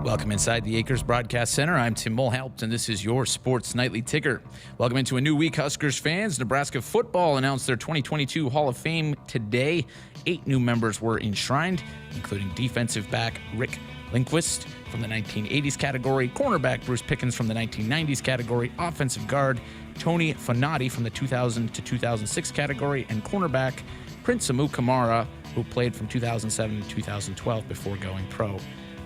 Welcome inside the Acres Broadcast Center. I'm Tim Mulhaupt, and this is your Sports Nightly Ticker. Welcome into a new week, Huskers fans. Nebraska football announced their 2022 Hall of Fame today. 8 new members were enshrined, including defensive back Rick Lindquist from the 1980s category, cornerback Bruce Pickens from the 1990s category, offensive guard Tony Fonati from the 2000 to 2006 category, and cornerback Prince Amukamara, who played from 2007 to 2012 before going pro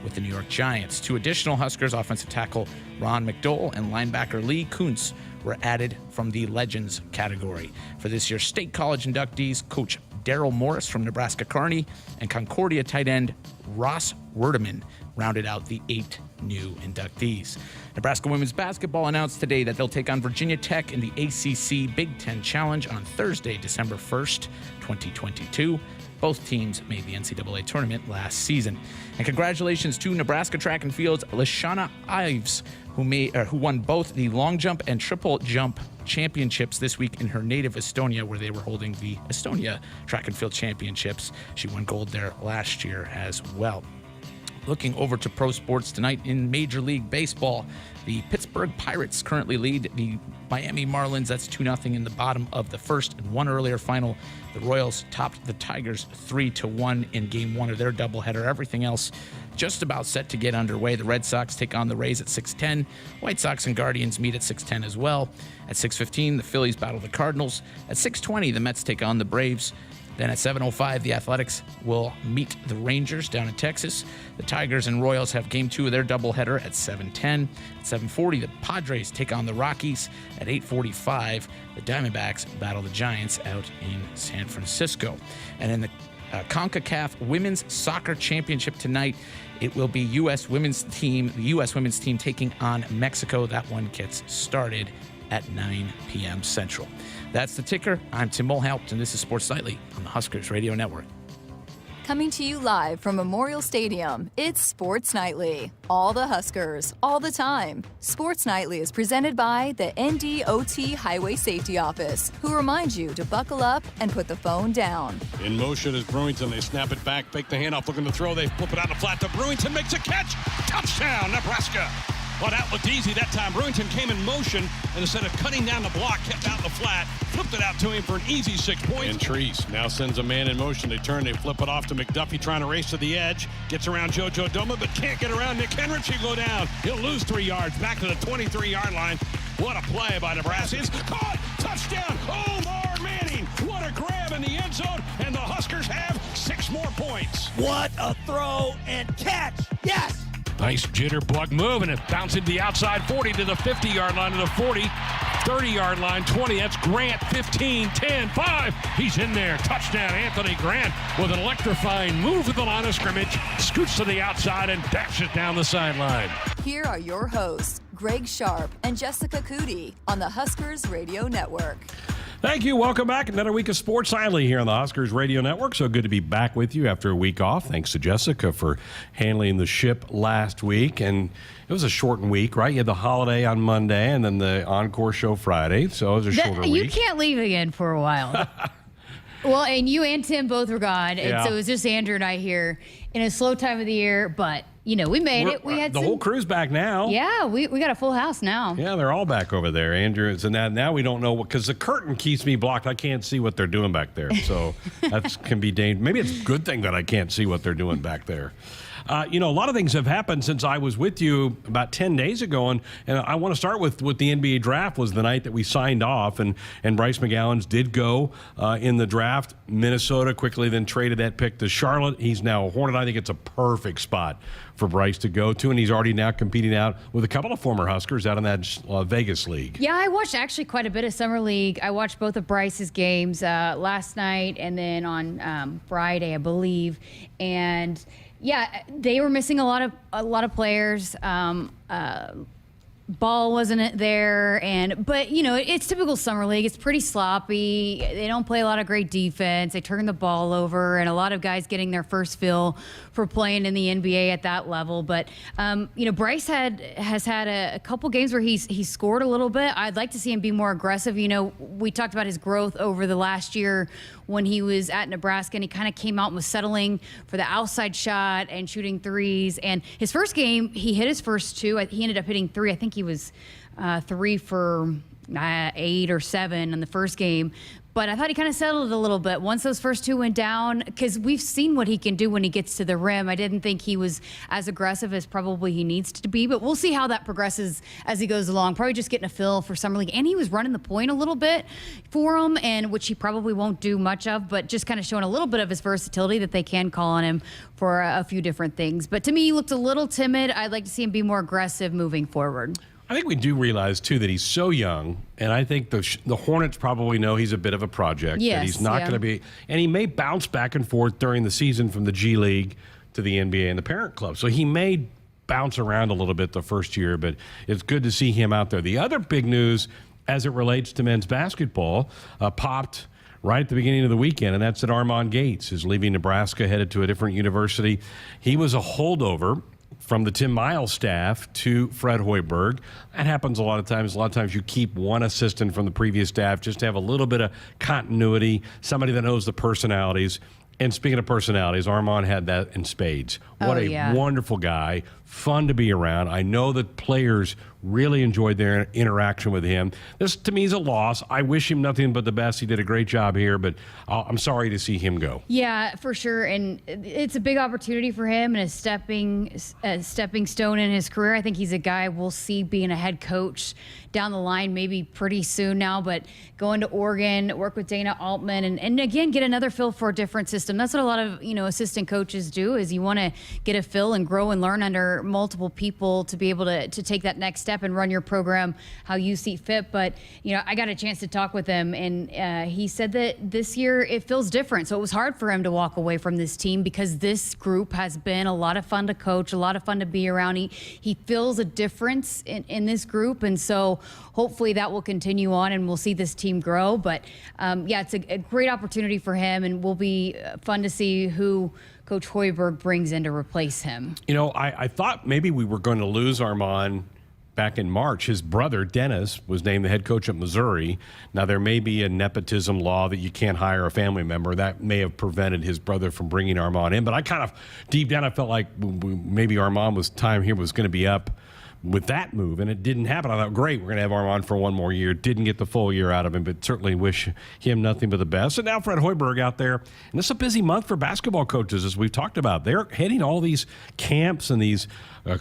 with the New York Giants. 2 additional Huskers, offensive tackle Ron McDowell and linebacker Lee Kuntz, were added from the Legends category. For this year's State College inductees, Coach Daryl Morris from Nebraska Kearney and Concordia tight end Ross Werdeman rounded out the 8 new inductees. Nebraska women's basketball announced today that they'll take on Virginia Tech in the ACC Big Ten Challenge on Thursday, December 1st, 2022. Both teams made the NCAA tournament last season. And congratulations to Nebraska track and field's Lashana Ives, who won both the long jump and triple jump championships this week in her native Estonia, where they were holding the Estonia Track and Field Championships. She won gold there last year as well. Looking over to pro sports tonight in Major League Baseball, the Pittsburgh Pirates currently lead the Miami Marlins. That's 2-0 in the bottom of the first. In one earlier final, the Royals topped the Tigers 3-1 in Game 1 of their doubleheader. Everything else just about set to get underway. The Red Sox take on the Rays at 6:10. White Sox and Guardians meet at 6:10 as well. At 6:15, the Phillies battle the Cardinals. At 6:20, the Mets take on the Braves. Then at 7:05, the Athletics will meet the Rangers down in Texas. The Tigers and Royals have Game 2 of their doubleheader at 7:10. At 7:40, the Padres take on the Rockies. At 8:45, the Diamondbacks battle the Giants out in San Francisco. And in the Concacaf Women's Soccer Championship tonight, it will be the U.S. women's team taking on Mexico. That one gets started at 9 p.m. Central. That's the ticker. I'm Tim Mulhaupt, and this is Sports Nightly on the Huskers Radio Network. Coming to you live from Memorial Stadium, it's Sports Nightly. All the Huskers, all the time. Sports Nightly is presented by the NDOT Highway Safety Office, who reminds you to buckle up and put the phone down. In motion is Brewington. They snap it back, fake the handoff, looking to throw. They flip it out the flat to Brewington, makes a catch. Touchdown, Nebraska. Well, that looked easy that time. Brewington came in motion, and instead of cutting down the block, kept out the flat, flipped it out to him for an easy 6 points. And Treese now sends a man in motion. They turn, they flip it off to McDuffie, trying to race to the edge. Gets around JoJo Doma, but can't get around Nick Henrich. He'll go down. He'll lose 3 yards, back to the 23-yard line. What a play by Nebraska. It's caught! Touchdown! Omar Manning! What a grab in the end zone, and the Huskers have 6 more points. What a throw and catch! Yes! Nice jitterbug move, and it bounced the outside 40 to the 50-yard line to the 40, 30-yard line, 20. That's Grant, 15, 10, 5. He's in there. Touchdown, Anthony Grant with an electrifying move at the line of scrimmage, scoots to the outside and dashes down the sideline. Here are your hosts, Greg Sharpe and Jessica Coody on the Huskers Radio Network. Thank you. Welcome back. Another week of Sports Nightly here on the Huskers Radio Network. So good to be back with you after a week off. Thanks to Jessica for handling the ship last week. And it was a shortened week, right? You had the holiday on Monday and then the encore show Friday. So it was a shorter week. You can't leave again for a while. Well, and you and Tim both were gone. And so it was just Andrew and I here in a slow time of the year. But, you know, we made it. We had the whole crew's back now. Yeah, we got a full house now. Yeah, they're all back over there. Andrew, and now we don't know what, because the curtain keeps me blocked. I can't see what they're doing back there. So that can be dangerous. Maybe it's a good thing that I can't see what they're doing back there. A lot of things have happened since I was with you about 10 days ago, and I want to start with the NBA draft was the night that we signed off, and Bryce McGowens did go in the draft. Minnesota quickly then traded that pick to Charlotte. He's now a Hornet. I think it's a perfect spot for Bryce to go to, and he's already now competing out with a couple of former Huskers out in that Vegas league. Yeah, I watched actually quite a bit of Summer League. I watched both of Bryce's games last night and then on Friday, I believe, and yeah, they were missing a lot of players. Ball wasn't there, but you know, it's typical Summer League. It's pretty sloppy. They don't play a lot of great defense. They turn the ball over, and a lot of guys getting their first fill for playing in the NBA at that level. But Bryce has had a couple games where he's scored a little bit. I'd like to see him be more aggressive. You know, we talked about his growth over the last year when he was at Nebraska, and he kind of came out and was settling for the outside shot and shooting threes. And his first game, he hit his first 2. He ended up hitting 3. I think he was 3 for 8 or 7 in the first game. But I thought he kind of settled a little bit once those first 2 went down, because we've seen what he can do when he gets to the rim. I didn't think he was as aggressive as probably he needs to be, but we'll see how that progresses as he goes along. Probably just getting a feel for Summer League. And he was running the point a little bit for him, and which he probably won't do much of, but just kind of showing a little bit of his versatility that they can call on him for a few different things. But to me, he looked a little timid. I'd like to see him be more aggressive moving forward. I think we do realize, too, that he's so young, and I think the Hornets probably know he's a bit of a project, yes, that he's not going to be, and he may bounce back and forth during the season from the G League to the NBA and the parent club. So he may bounce around a little bit the first year, but it's good to see him out there. The other big news as it relates to men's basketball popped right at the beginning of the weekend, and that's that Armand Gates is leaving Nebraska, headed to a different university. He was a holdover from the Tim Miles staff to Fred Hoiberg. That happens a lot of times. A lot of times you keep one assistant from the previous staff just to have a little bit of continuity, somebody that knows the personalities. And speaking of personalities, Armand had that in spades. What a wonderful guy, fun to be around. I know that players really enjoyed their interaction with him. This, to me, is a loss. I wish him nothing but the best. He did a great job here, but I'm sorry to see him go. Yeah, for sure. And it's a big opportunity for him and a stepping stone in his career. I think he's a guy we'll see being a head coach down the line, maybe pretty soon now, but going to Oregon, work with Dana Altman, and again, get another feel for a different system. That's what a lot of, assistant coaches do, is you want to get a feel and grow and learn under multiple people to be able to take that next step and run your program how you see fit. But, I got a chance to talk with him, and he said that this year it feels different. So it was hard for him to walk away from this team, because this group has been a lot of fun to coach, a lot of fun to be around. He feels a difference in this group, and so hopefully that will continue on and we'll see this team grow. But it's a great opportunity for him, and will be fun to see who Coach Hoiberg brings in to replace him. I thought maybe we were going to lose Armand back in March. His brother, Dennis, was named the head coach at Missouri. Now, there may be a nepotism law that you can't hire a family member. That may have prevented his brother from bringing Armand in. But I kind of, deep down, I felt like maybe Armand's time here was going to be up with that move, and it didn't happen. I thought, great, we're going to have Armand for one more year. Didn't get the full year out of him, but certainly wish him nothing but the best. And now Fred Hoiberg out there, and it's a busy month for basketball coaches, as we've talked about. They're heading all these camps and these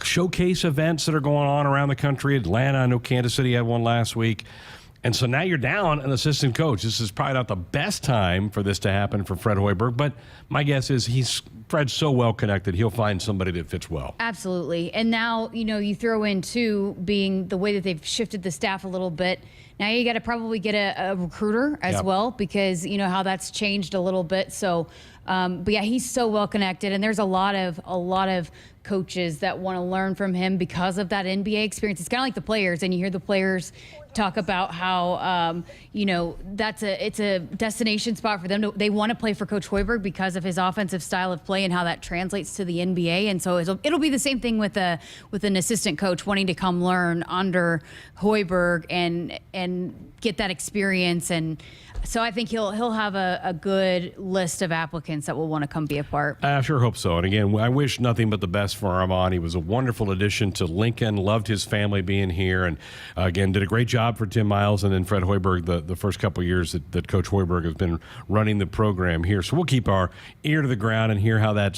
showcase events that are going on around the country. Atlanta, I know Kansas City had one last week. And so now you're down an assistant coach. This is probably not the best time for this to happen for Fred Hoiberg, but my guess is Fred's so well connected, he'll find somebody that fits well. Absolutely. And now, you throw in, too, being the way that they've shifted the staff a little bit. Now you got to probably get a recruiter as well, because how that's changed a little bit. So, but yeah, he's so well connected, and there's a lot of coaches that want to learn from him because of that NBA experience. It's kind of like the players, and you hear the players talk about how it's a destination spot for them. They want to play for Coach Hoiberg because of his offensive style of play and how that translates to the NBA. And so it'll be the same thing with an assistant coach wanting to come learn under Hoiberg and get that experience. And so I think he'll have a good list of applicants that will want to come be a part. I sure hope so. And again, I wish nothing but the best for Armand. He was a wonderful addition to Lincoln, loved his family being here, and again, did a great job for Tim Miles and then Fred Hoiberg the first couple of years that Coach Hoiberg has been running the program here. So we'll keep our ear to the ground and hear how that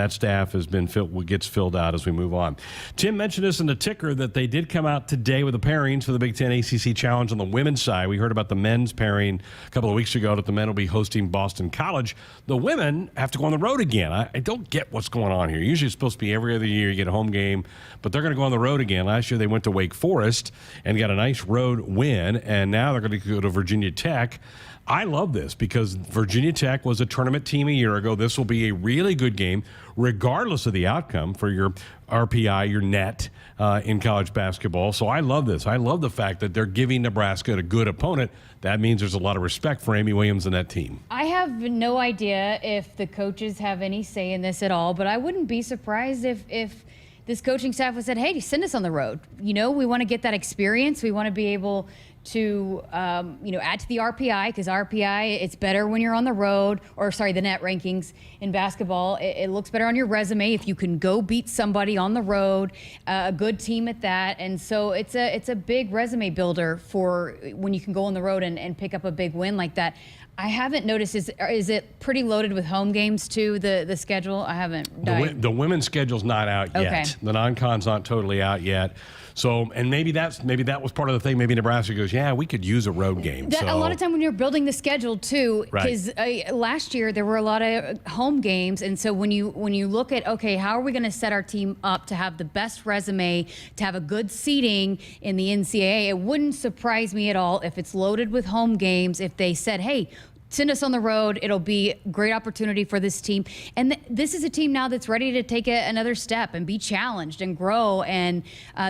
staff has been gets filled out as we move on. Tim mentioned this in the ticker that they did come out today with the pairings for the Big Ten ACC Challenge on the women's side. We heard about the men's pairing a couple of weeks ago that the men will be hosting Boston College. The women have to go on the road again. I don't get what's going on here. Usually it's supposed to be every other year you get a home game, but they're going to go on the road again. Last year they went to Wake Forest and got a nice road win, and now they're going to go to Virginia Tech. I love this because Virginia Tech was a tournament team a year ago. This will be a really good game, regardless of the outcome for your RPI, your net in college basketball. So I love this. I love the fact that they're giving Nebraska a good opponent. That means there's a lot of respect for Amy Williams and that team. I have no idea if the coaches have any say in this at all, but I wouldn't be surprised if this coaching staff was said, hey, send us on the road. We want to get that experience. We want to be able to add to the RPI, because RPI, it's better when you're on the road, or sorry, the net rankings in basketball. It looks better on your resume if you can go beat somebody on the road, a good team at that. And so it's a big resume builder for when you can go on the road and pick up a big win like that. I haven't noticed, is it pretty loaded with home games too, the schedule? I haven't. The women's schedule's not out yet. Okay. The non-con's not totally out yet. So, and maybe that was part of the thing. Maybe Nebraska goes, yeah, we could use a road game. A lot of time when you're building the schedule too, because last year there were a lot of home games, and so when you look at, okay, how are we going to set our team up to have the best resume, to have a good seating in the NCAA? It wouldn't surprise me at all if it's loaded with home games. If they said, hey, send us on the road. It'll be a great opportunity for this team. And this is a team now that's ready to take another step and be challenged and grow. And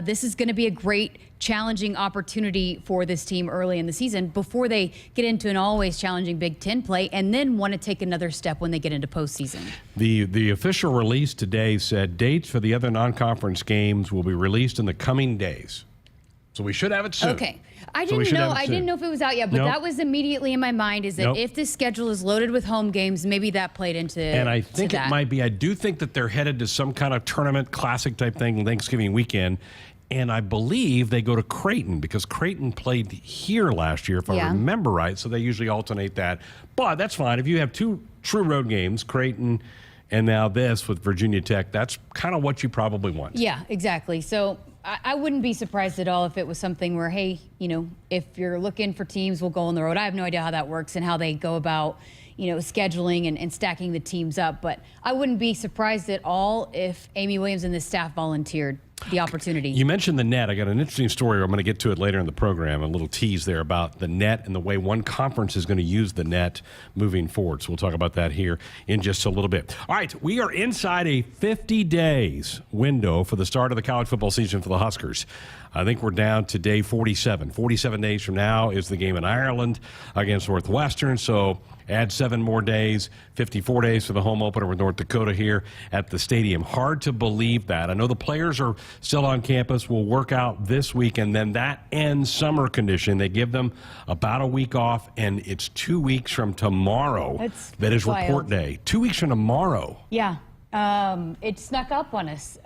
this is going to be a great challenging opportunity for this team early in the season before they get into an always challenging Big Ten play and then want to take another step when they get into postseason. The official release today said dates for the other non-conference games will be released in the coming days. So we should have it soon. Okay. I didn't know if it was out yet, but that was immediately in my mind, is that if this schedule is loaded with home games, maybe that played into And I think it might be. I do think that they're headed to some kind of tournament, classic type thing, Thanksgiving weekend. And I believe they go to Creighton, because Creighton played here last year, if I remember right. So they usually alternate that. But that's fine. If you have two true road games, Creighton and now this with Virginia Tech, that's kind of what you probably want. Yeah, exactly. So I wouldn't be surprised at all if it was something where, hey, if you're looking for teams, we'll go on the road. I have no idea how that works and how they go about, scheduling and stacking the teams up. But I wouldn't be surprised at all if Amy Williams and the staff volunteered the opportunity. You mentioned the net. I got an interesting story. I'm going to get to it later in the program, a little tease there about the net and the way one conference is going to use the net moving forward. So we'll talk about that here in just a little bit. All right, we are inside a 50 days window for the start of the college football season for the Huskers. I think we're down to day 47. 47 days from now is the game in Ireland against Northwestern. So add 7 more days, 54 days for the home opener with North Dakota here at the stadium. Hard to believe that. I know the players are still on campus, will work out this week, and then that ends summer condition. They give them about a week off, and it's 2 weeks from tomorrow that is wild. Report day. 2 weeks from tomorrow. Yeah. It snuck up on us.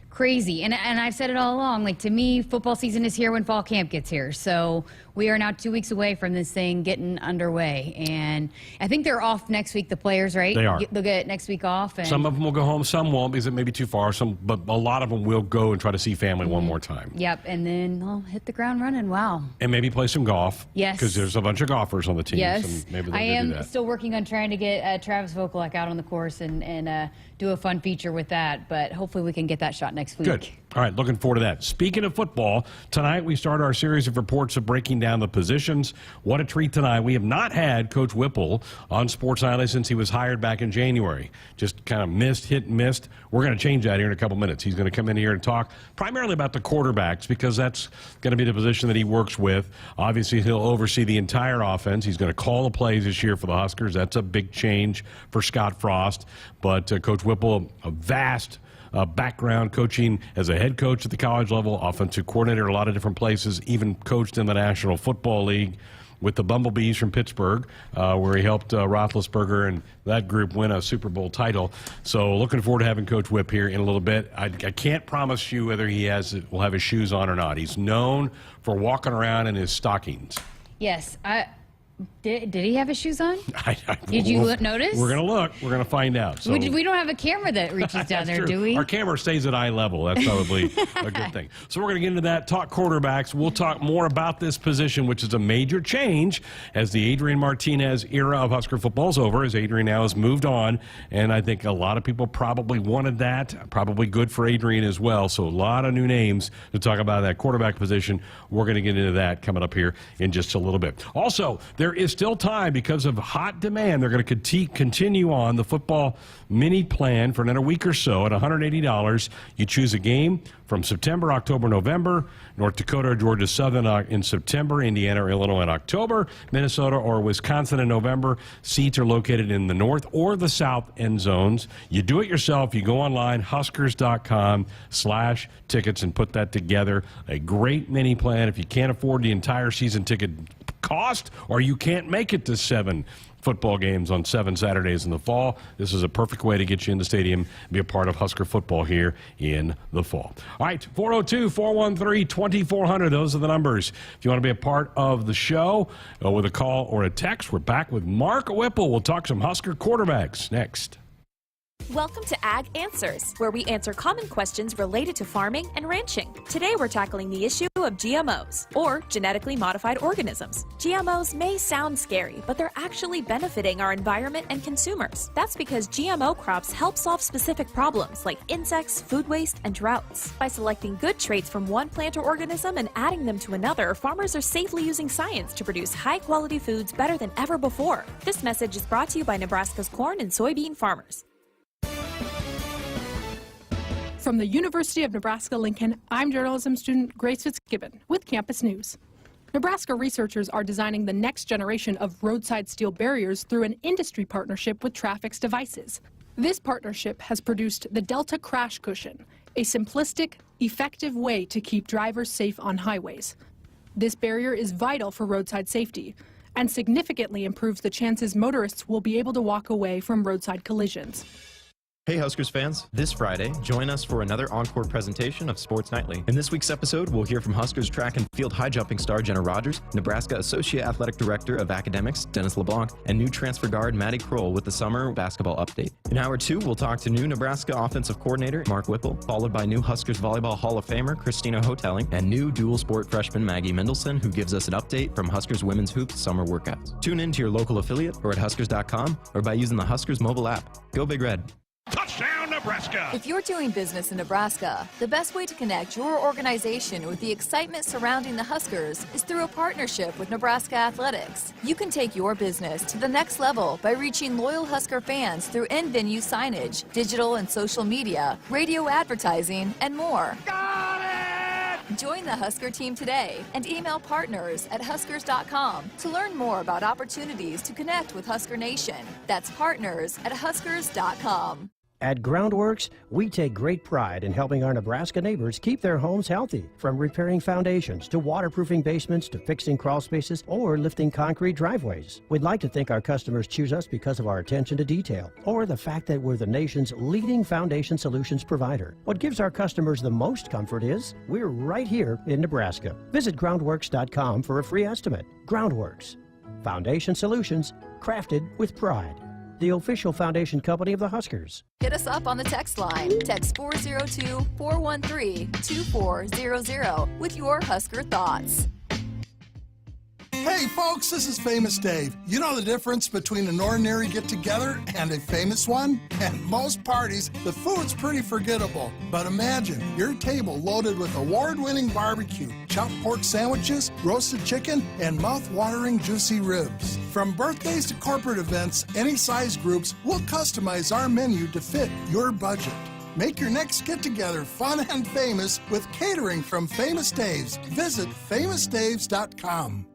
Crazy. And I've said it all along, like, to me, football season is here when fall camp gets here. So we are now 2 weeks away from this thing getting underway. And I think they're off next week, the players, right? They are. They'll get next week off. And some of them will go home, some won't because it may be too far. But a lot of them will go and try to see family one more time. Yep. And then they'll hit the ground running. Wow. And maybe play some golf. Yes. Because there's a bunch of golfers on the team. Yes. So maybe I do that. am still working on trying to get Travis Vokalek out on the course and do a fun feature with that. But hopefully we can get that shot next week. Good. All right, looking forward to that. Speaking of football, tonight we start our series of reports of breaking down the positions. What a treat tonight. We have not had Coach Whipple on Sports Nightly since he was hired back in January. Just kind of hit and missed. We're going to change that here in a couple minutes. He's going to come in here and talk primarily about the quarterbacks because that's going to be the position that he works with. Obviously, he'll oversee the entire offense. He's going to call the plays this year for the Huskers. That's a big change for Scott Frost. But Coach Whipple, a vast background coaching as a head coach at the college level, offensive coordinator a lot of different places, even coached in the National Football League with the Bumblebees from Pittsburgh, where he helped Roethlisberger and that group win a Super Bowl title. So looking forward to having Coach Whip here in a little bit. I can't promise you whether he will have his shoes on or not. He's known for walking around in his stockings. Yes, Did he have his shoes on? Did you notice? We're going to look. We're going to find out. So. We don't have a camera that reaches down there, true. do we? Our camera stays at eye level. That's probably a good thing. So we're going to get into that, talk quarterbacks. We'll talk more about this position, which is a major change as the Adrian Martinez era of Husker football is over, as Adrian now has moved on. And I think a lot of people probably wanted that. Probably good for Adrian as well. So a lot of new names to talk about that quarterback position. We're going to get into that coming up here in just a little bit. Also, there there is still time because of hot demand. They're going to continue on the football mini plan for another week or so at $180. You choose a game from September, October, November, North Dakota or Georgia Southern in September, Indiana or Illinois in October, Minnesota or Wisconsin in November. Seats are located in the north or the south end zones. You do it yourself. You go online, huskers.com/tickets, and put that together. A great mini plan. If you can't afford the entire season ticket cost, or you can't make it to 7 football games on 7 Saturdays in the fall, this is a perfect way to get you in the stadium and be a part of Husker football here in the fall. All right, 402-413-2400. Those are the numbers. If you want to be a part of the show with a call or a text, we're back with Mark Whipple. We'll talk some Husker quarterbacks next. Welcome to Ag Answers, where we answer common questions related to farming and ranching. Today we're tackling the issue of GMOs, or genetically modified organisms. GMOs may sound scary, but they're actually benefiting our environment and consumers. That's because GMO crops help solve specific problems like insects, food waste, and droughts. By selecting good traits from one plant or organism and adding them to another, farmers are safely using science to produce high-quality foods better than ever before. This message is brought to you by Nebraska's corn and soybean farmers. From the University of Nebraska-Lincoln, I'm journalism student Grace Fitzgibbon with Campus News. Nebraska researchers are designing the next generation of roadside steel barriers through an industry partnership with Traffic's Devices. This partnership has produced the Delta Crash Cushion, a simplistic, effective way to keep drivers safe on highways. This barrier is vital for roadside safety and significantly improves the chances motorists will be able to walk away from roadside collisions. Hey Huskers fans, this Friday, join us for another encore presentation of Sports Nightly. In this week's episode, we'll hear from Huskers track and field high jumping star Jenna Rogers, Nebraska Associate Athletic Director of Academics Dennis LeBlanc, and new transfer guard Maddie Kroll with the summer basketball update. In Hour 2, we'll talk to new Nebraska Offensive Coordinator Mark Whipple, followed by new Huskers Volleyball Hall of Famer Christina Hotelling, and new dual sport freshman Maggie Mendelson, who gives us an update from Huskers Women's Hoops summer workouts. Tune in to your local affiliate or at huskers.com or by using the Huskers mobile app. Go Big Red. Touchdown, Nebraska! If you're doing business in Nebraska, the best way to connect your organization with the excitement surrounding the Huskers is through a partnership with Nebraska Athletics. You can take your business to the next level by reaching loyal Husker fans through in-venue signage, digital and social media, radio advertising, and more. Got it! Join the Husker team today and email partners@huskers.com to learn more about opportunities to connect with Husker Nation. That's partners@huskers.com. At Groundworks, we take great pride in helping our Nebraska neighbors keep their homes healthy. From repairing foundations to waterproofing basements to fixing crawl spaces or lifting concrete driveways. We'd like to think our customers choose us because of our attention to detail or the fact that we're the nation's leading foundation solutions provider. What gives our customers the most comfort is we're right here in Nebraska. Visit groundworks.com for a free estimate. Groundworks, foundation solutions crafted with pride. The official foundation company of the Huskers. Hit us up on the text line. Text 402-413-2400 with your Husker thoughts. Hey folks, this is Famous Dave. You know the difference between an ordinary get-together and a famous one? At most parties, the food's pretty forgettable. But imagine your table loaded with award-winning barbecue, chopped pork sandwiches, roasted chicken, and mouth-watering juicy ribs. From birthdays to corporate events, any size groups, we'll customize our menu to fit your budget. Make your next get-together fun and famous with catering from Famous Dave's. Visit famousdaves.com.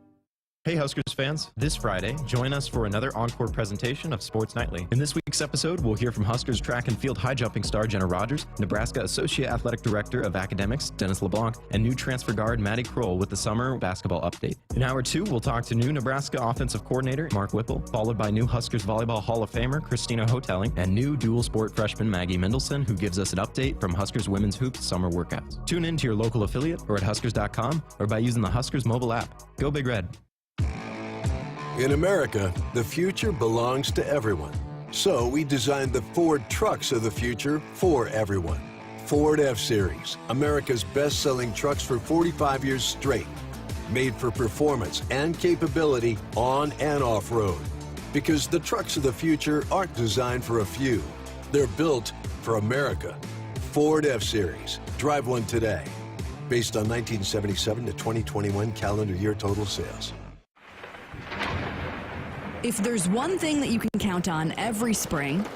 Hey Huskers fans, this Friday, join us for another encore presentation of Sports Nightly. In this week's episode, we'll hear from Huskers track and field high jumping star Jenna Rogers, Nebraska Associate Athletic Director of Academics Dennis LeBlanc, and new transfer guard Maddie Kroll with the summer basketball update. In Hour 2, we'll talk to new Nebraska Offensive Coordinator Mark Whipple, followed by new Huskers Volleyball Hall of Famer Christina Hotelling, and new dual sport freshman Maggie Mendelson, who gives us an update from Huskers Women's Hoops summer workouts. Tune in to your local affiliate or at huskers.com or by using the Huskers mobile app. Go Big Red. In America, the future belongs to everyone. So we designed the Ford trucks of the future for everyone. Ford F-Series, America's best-selling trucks for 45 years straight. Made for performance and capability on and off-road. Because the trucks of the future aren't designed for a few. They're built for America. Ford F-Series. Drive one today. Based on 1977 to 2021 calendar year total sales. If there's one thing that you can count on every spring,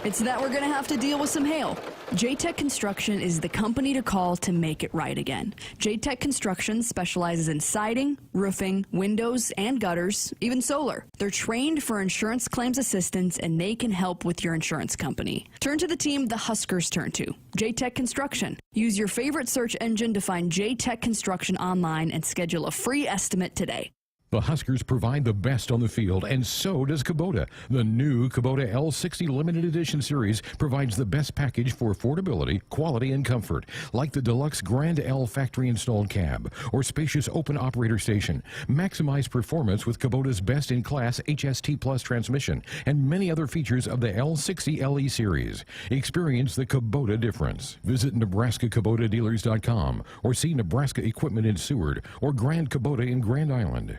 it's that we're going to have to deal with some hail. J-Tech Construction is the company to call to make it right again. J-Tech Construction specializes in siding, roofing, windows, and gutters, even solar. They're trained for insurance claims assistance, and they can help with your insurance company. Turn to the team the Huskers turn to, J-Tech Construction. Use your favorite search engine to find J-Tech Construction online and schedule a free estimate today. The Huskers provide the best on the field, and so does Kubota. The new Kubota L60 Limited Edition Series provides the best package for affordability, quality, and comfort, like the deluxe Grand L factory-installed cab or spacious open operator station. Maximize performance with Kubota's best-in-class HST Plus transmission and many other features of the L60 LE Series. Experience the Kubota difference. Visit NebraskaKubotaDealers.com or see Nebraska Equipment in Seward or Grand Kubota in Grand Island.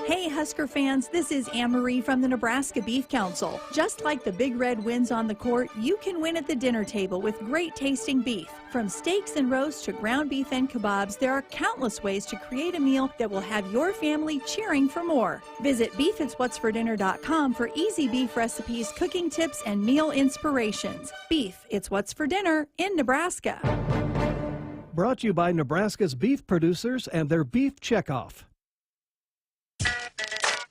Hey Husker fans, this is Anne-Marie from the Nebraska Beef Council. Just like the Big Red wins on the court, you can win at the dinner table with great tasting beef. From steaks and roasts to ground beef and kebabs, there are countless ways to create a meal that will have your family cheering for more. Visit beefitswhatsfordinner.com for easy beef recipes, cooking tips, and meal inspirations. Beef, it's what's for dinner in Nebraska. Brought to you by Nebraska's beef producers and their beef checkoff.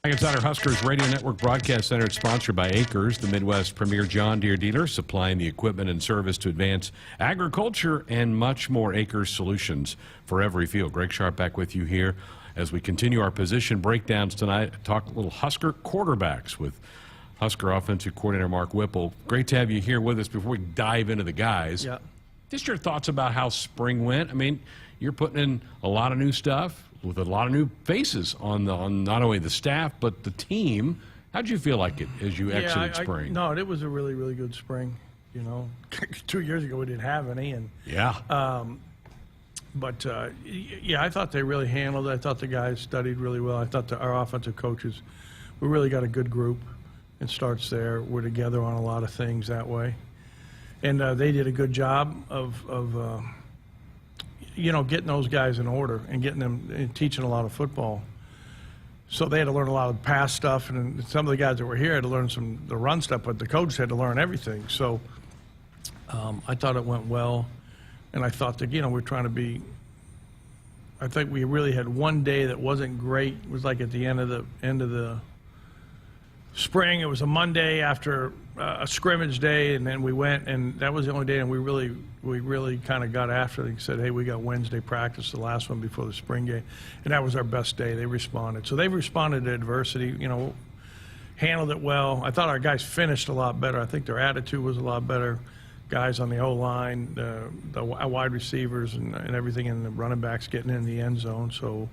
Inside our Huskers Radio Network Broadcast Center, it's sponsored by Acres, the Midwest's premier John Deere dealer, supplying the equipment and service to advance agriculture and much more. Acres solutions for every field. Greg Sharpe back with you here as we continue our position breakdowns tonight. Talk a little Husker quarterbacks with Husker offensive coordinator Mark Whipple. Great to have you here with us. Before we dive into the guys, just your thoughts about how spring went. I mean, you're putting in a lot of new stuff with a lot of new faces on not only the staff but the team. How'd you feel like it as you exited spring? No, it was a really, really good spring. You know, 2 years ago we didn't have any, and I thought they really handled it. I thought the guys studied really well. I thought our offensive coaches, we really got a good group. It starts there. We're together on a lot of things that way, and they did a good job of getting those guys in order and getting them and teaching a lot of football. So they had to learn a lot of past stuff, and some of the guys that were here had to learn the run stuff, but the coach had to learn everything. So I thought it went well, and I thought that, we're trying to be – I think we really had one day that wasn't great. It was like at the end of the spring. It was a Monday after a scrimmage day, and then we went, and that was the only day, and we really kind of got after it and said, hey, we got Wednesday practice, the last one before the spring game, and that was our best day. They responded. So they responded to adversity, handled it well. I thought our guys finished a lot better. I think their attitude was a lot better. Guys on the O-line, the wide receivers and everything, and the running backs getting in the end zone. So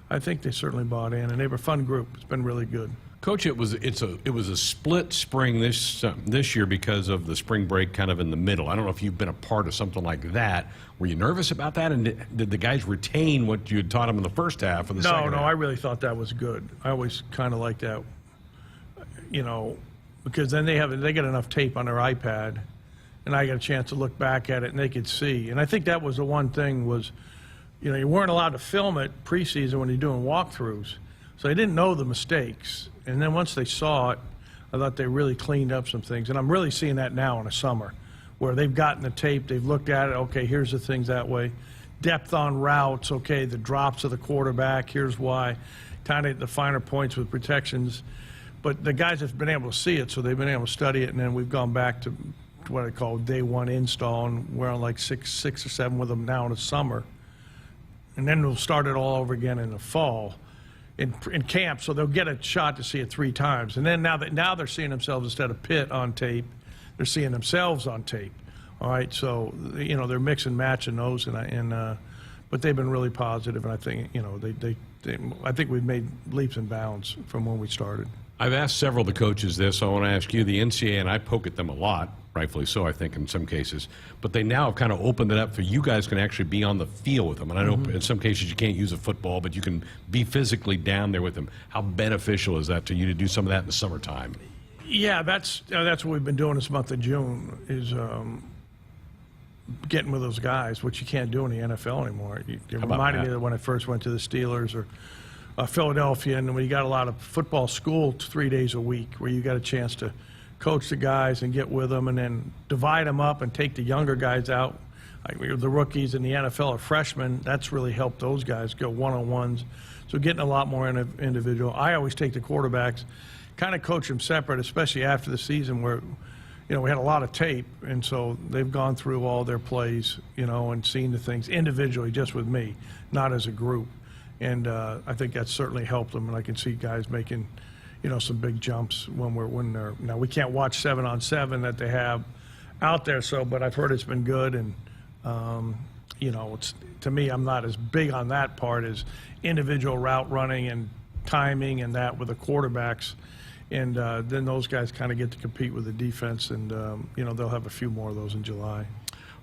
I think they certainly bought in, and they were a fun group. It's been really good. Coach, it was a split spring this year because of the spring break kind of in the middle. I don't know if you've been a part of something like that. Were you nervous about that? And did the guys retain what you had taught them in the first half of the second half? No, I really thought that was good. I always kind of like that, because then they get enough tape on their iPad, and I got a chance to look back at it, and they could see. And I think that was the one thing was, you weren't allowed to film it preseason when you're doing walkthroughs. So they didn't know the mistakes. And then once they saw it, I thought they really cleaned up some things. And I'm really seeing that now in the summer, where they've gotten the tape, they've looked at it, okay, here's the things that way. Depth on routes, okay, the drops of the quarterback, here's why. Kind of the finer points with protections. But the guys have been able to see it, so they've been able to study it, and then we've gone back to what I call day one install, and we're on like six or seven with them now in the summer. And then we'll start it all over again in the fall. In camp, so they'll get a shot to see it 3 times. And then now they're seeing themselves instead of Pitt on tape, they're seeing themselves on tape. All right, so they're mix and matching those, but they've been really positive, and I think I think we've made leaps and bounds from when we started. I've asked several of the coaches this. So I want to ask you, the NCAA, and I poke at them a lot, rightfully so, I think, in some cases. But they now have kind of opened it up for you guys can actually be on the field with them. And I know in some cases you can't use a football, but you can be physically down there with them. How beneficial is that to you to do some of that in the summertime? Yeah, that's what we've been doing this month of June is getting with those guys, which you can't do in the NFL anymore. You reminded me that when I first went to the Steelers Philadelphia, and we got a lot of football school 3 days a week where you got a chance to coach the guys and get with them and then divide them up and take the younger guys out. Like the rookies in the NFL are freshmen. That's really helped those guys go one-on-ones. So getting a lot more individual. I always take the quarterbacks, kind of coach them separate, especially after the season where, we had a lot of tape, and so they've gone through all their plays, and seen the things individually just with me, not as a group. And I think that's certainly helped them, and I can see guys making, some big jumps when they're now we can't watch 7-on-7 that they have out there. So, but I've heard it's been good, and it's to me I'm not as big on that part as individual route running and timing and that with the quarterbacks, and then those guys kind of get to compete with the defense, and they'll have a few more of those in July.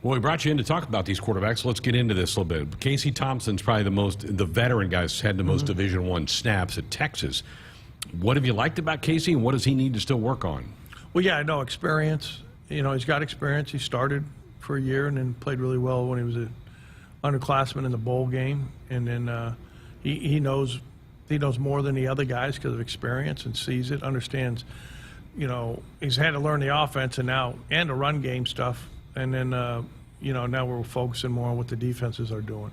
Well, we brought you in to talk about these quarterbacks. Let's get into this a little bit. Casey Thompson's probably the veteran guys, had the most Division I snaps at Texas. What have you liked about Casey, and what does he need to still work on? Well, yeah, no, experience. He's got experience. He started for a year and then played really well when he was an underclassman in the bowl game. And then he knows more than the other guys because of experience and sees it, understands, he's had to learn the offense and the run game stuff. And then, now we're focusing more on what the defenses are doing.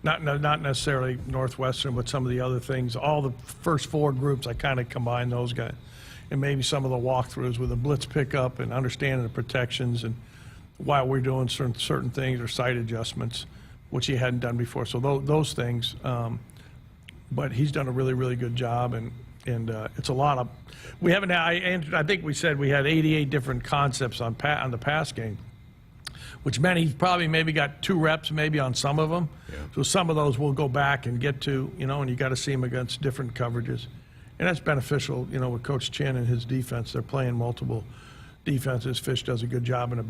Not necessarily Northwestern, but some of the other things. All the first four groups, I kind of combine those guys. And maybe some of the walkthroughs with the blitz pickup and understanding the protections and why we're doing certain things or site adjustments, which he hadn't done before. So those things. But he's done a really, really good job. And it's a lot of – we haven't – I think we said we had 88 different concepts on the pass game, which meant he's probably maybe got 2 reps maybe on some of them. Yeah. So some of those we'll go back and get to, and you got to see him against different coverages. And that's beneficial, with Coach Chin and his defense. They're playing multiple defenses. Fish does a good job in the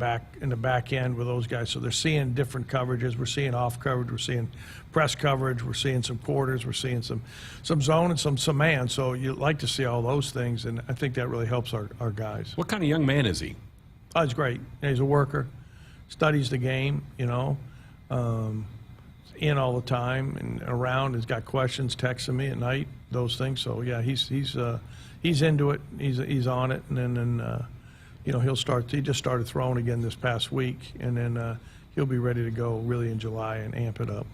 back end with those guys. So they're seeing different coverages. We're seeing off coverage. We're seeing press coverage. We're seeing some quarters. We're seeing some zone and some man. So you like to see all those things, and I think that really helps our guys. What kind of young man is he? Oh, he's great. He's a worker. Studies the game, in all the time and around. Has got questions, texting me at night, those things. So yeah, he's into it. He's on it, and then he'll start. He just started throwing again this past week, and then he'll be ready to go really in July and amp it up.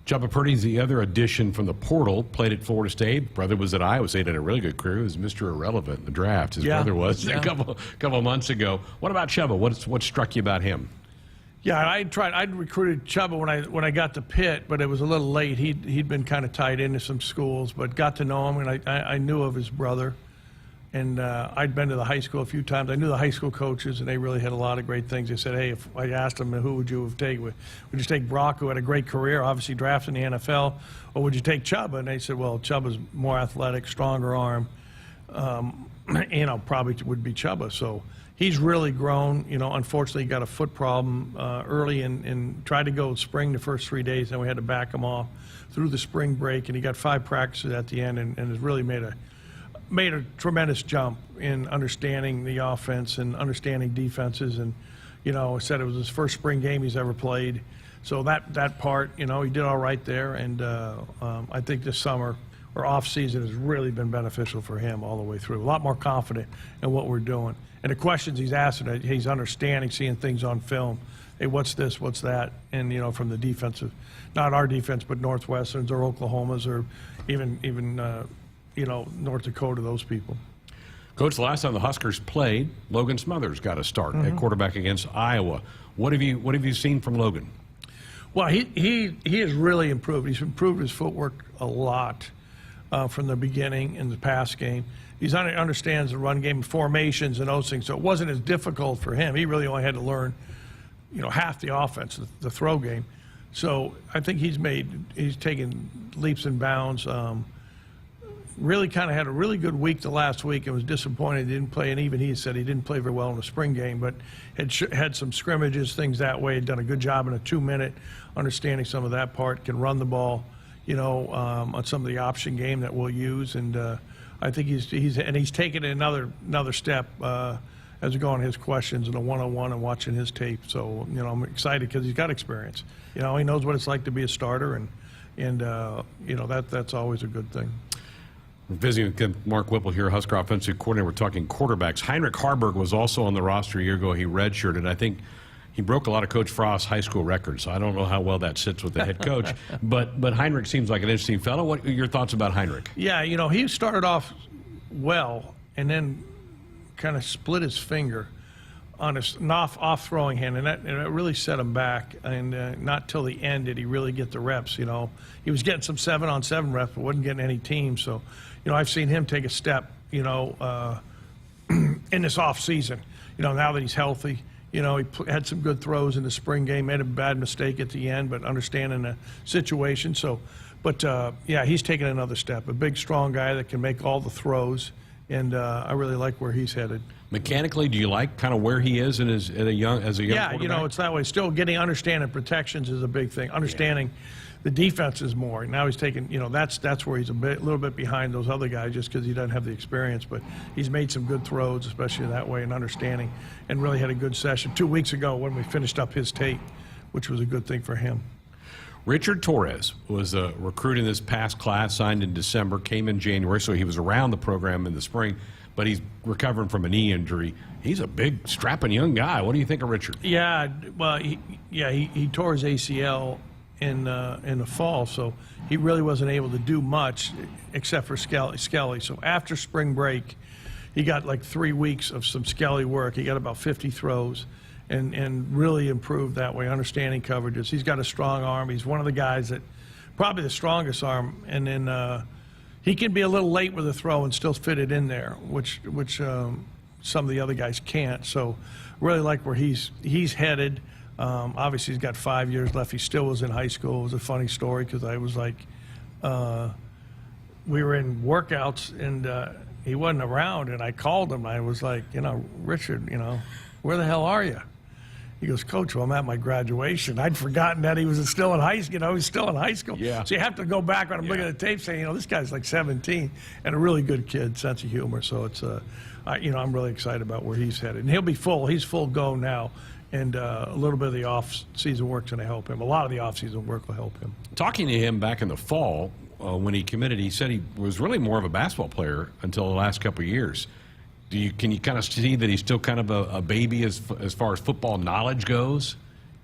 Chubba Purdy's the other addition from the portal. Played at Florida State. Brother was at Iowa State, had a really good career. He was Mr. Irrelevant in the draft. His brother was a couple months ago. What about Chubba? What struck you about him? Yeah, I'd recruited Chubba when I got to Pitt, but it was a little late. He'd been kind of tied into some schools, but got to know him, and I knew of his brother. And I'd been to the high school a few times. I knew the high school coaches, and they really had a lot of great things. They said, hey, if I asked them, who would you have taken? Would you take Brock, who had a great career, obviously drafted in the NFL, or would you take Chubba? And they said, well, Chubba's more athletic, stronger arm. Probably would be Chubba. So he's really grown. Unfortunately, he got a foot problem early and tried to go spring the first 3 days, and we had to back him off through the spring break, and he got 5 practices at the end and has really made a tremendous jump in understanding the offense and understanding defenses. And, said it was his first spring game he's ever played. So that part, he did all right there. And I think this summer or off season has really been beneficial for him all the way through. A lot more confident in what we're doing. And the questions he's asking, he's understanding, seeing things on film. Hey, what's this? What's that? And, from the defensive, not our defense, but Northwestern's or Oklahoma's or even North Dakota, those people. Coach, the last time the Huskers played, Logan Smothers got a start at quarterback against Iowa. What have you seen from Logan? Well, he has really improved. He's improved his footwork a lot from the beginning in the pass game. He understands the run game, formations, and those things. So it wasn't as difficult for him. He really only had to learn, half the offense, the throw game. So I think he's taken leaps and bounds. Really kind of had a really good week the last week and was disappointed he didn't play. And even he said he didn't play very well in the spring game, but had some scrimmages, things that way. Had done a good job in a 2-minute, understanding some of that part. Can run the ball, on some of the option game that we'll use. And I think he's taken it another step as we go on his questions and a one-on-one and watching his tape. So I'm excited because he's got experience. He knows what it's like to be a starter, and And, that's always a good thing. We're visiting with Mark Whipple here, Husker offensive coordinator. We're talking quarterbacks. Heinrich Harbour was also on the roster a year ago. He redshirted. I think he broke a lot of Coach Frost's high school records. So I don't know how well that sits with the head coach. but Heinrich seems like an interesting fellow. What are your thoughts about Heinrich? Yeah, he started off well and then kind of split his finger on his off throwing hand, and it really set him back. And not till the end did he really get the reps. He was getting some 7-on-7 reps, but wasn't getting any teams. So, I've seen him take a step, in this off season. Now that he's healthy, he had some good throws in the spring game. Made a bad mistake at the end, but understanding the situation. So, he's taking another step. A big, strong guy that can make all the throws. And I really like where he's headed. Mechanically, do you like kind of where he is as a young Yeah, quarterback? it's that way. Still understanding protections is a big thing. Understanding the defense is more. Now he's taking, that's where he's a little bit behind those other guys just because he doesn't have the experience. But he's made some good throws, especially that way, and understanding, and really had a good session 2 weeks ago when we finished up his tape, which was a good thing for him. Richard Torres was a recruit in this past class, signed in December, came in January, so he was around the program in the spring, but he's recovering from a knee injury. He's a big, strapping young guy. What do you think of Richard? Yeah, well, he tore his ACL in the fall, so he really wasn't able to do much except for Skelly. So after spring break, he got like 3 weeks of some Skelly work. He got about 50 throws. And really improved that way, understanding coverages. He's got a strong arm. He's one of the guys that probably the strongest arm. And then he can be a little late with a throw and still fit it in there, which some of the other guys can't. So really like where he's headed. Obviously, he's got 5 years left. He still was in high school. It was a funny story because I was like, we were in workouts and he wasn't around. And I called him. I was like, Richard, where the hell are you? He goes, Coach, well, I'm at my graduation. I'd forgotten that he was still in high school. He's still in high school. Yeah. So you have to go back when I'm looking at the tape saying, this guy's like 17 and a really good kid, sense of humor. So it's, I'm really excited about where he's headed. And he'll be full. He's full go now. And a little bit of the off-season work's going to help him. A lot of the off-season work will help him. Talking to him back in the fall when he committed, he said he was really more of a basketball player until the last couple of years. Can you kind of see that he's still kind of a baby as far as football knowledge goes?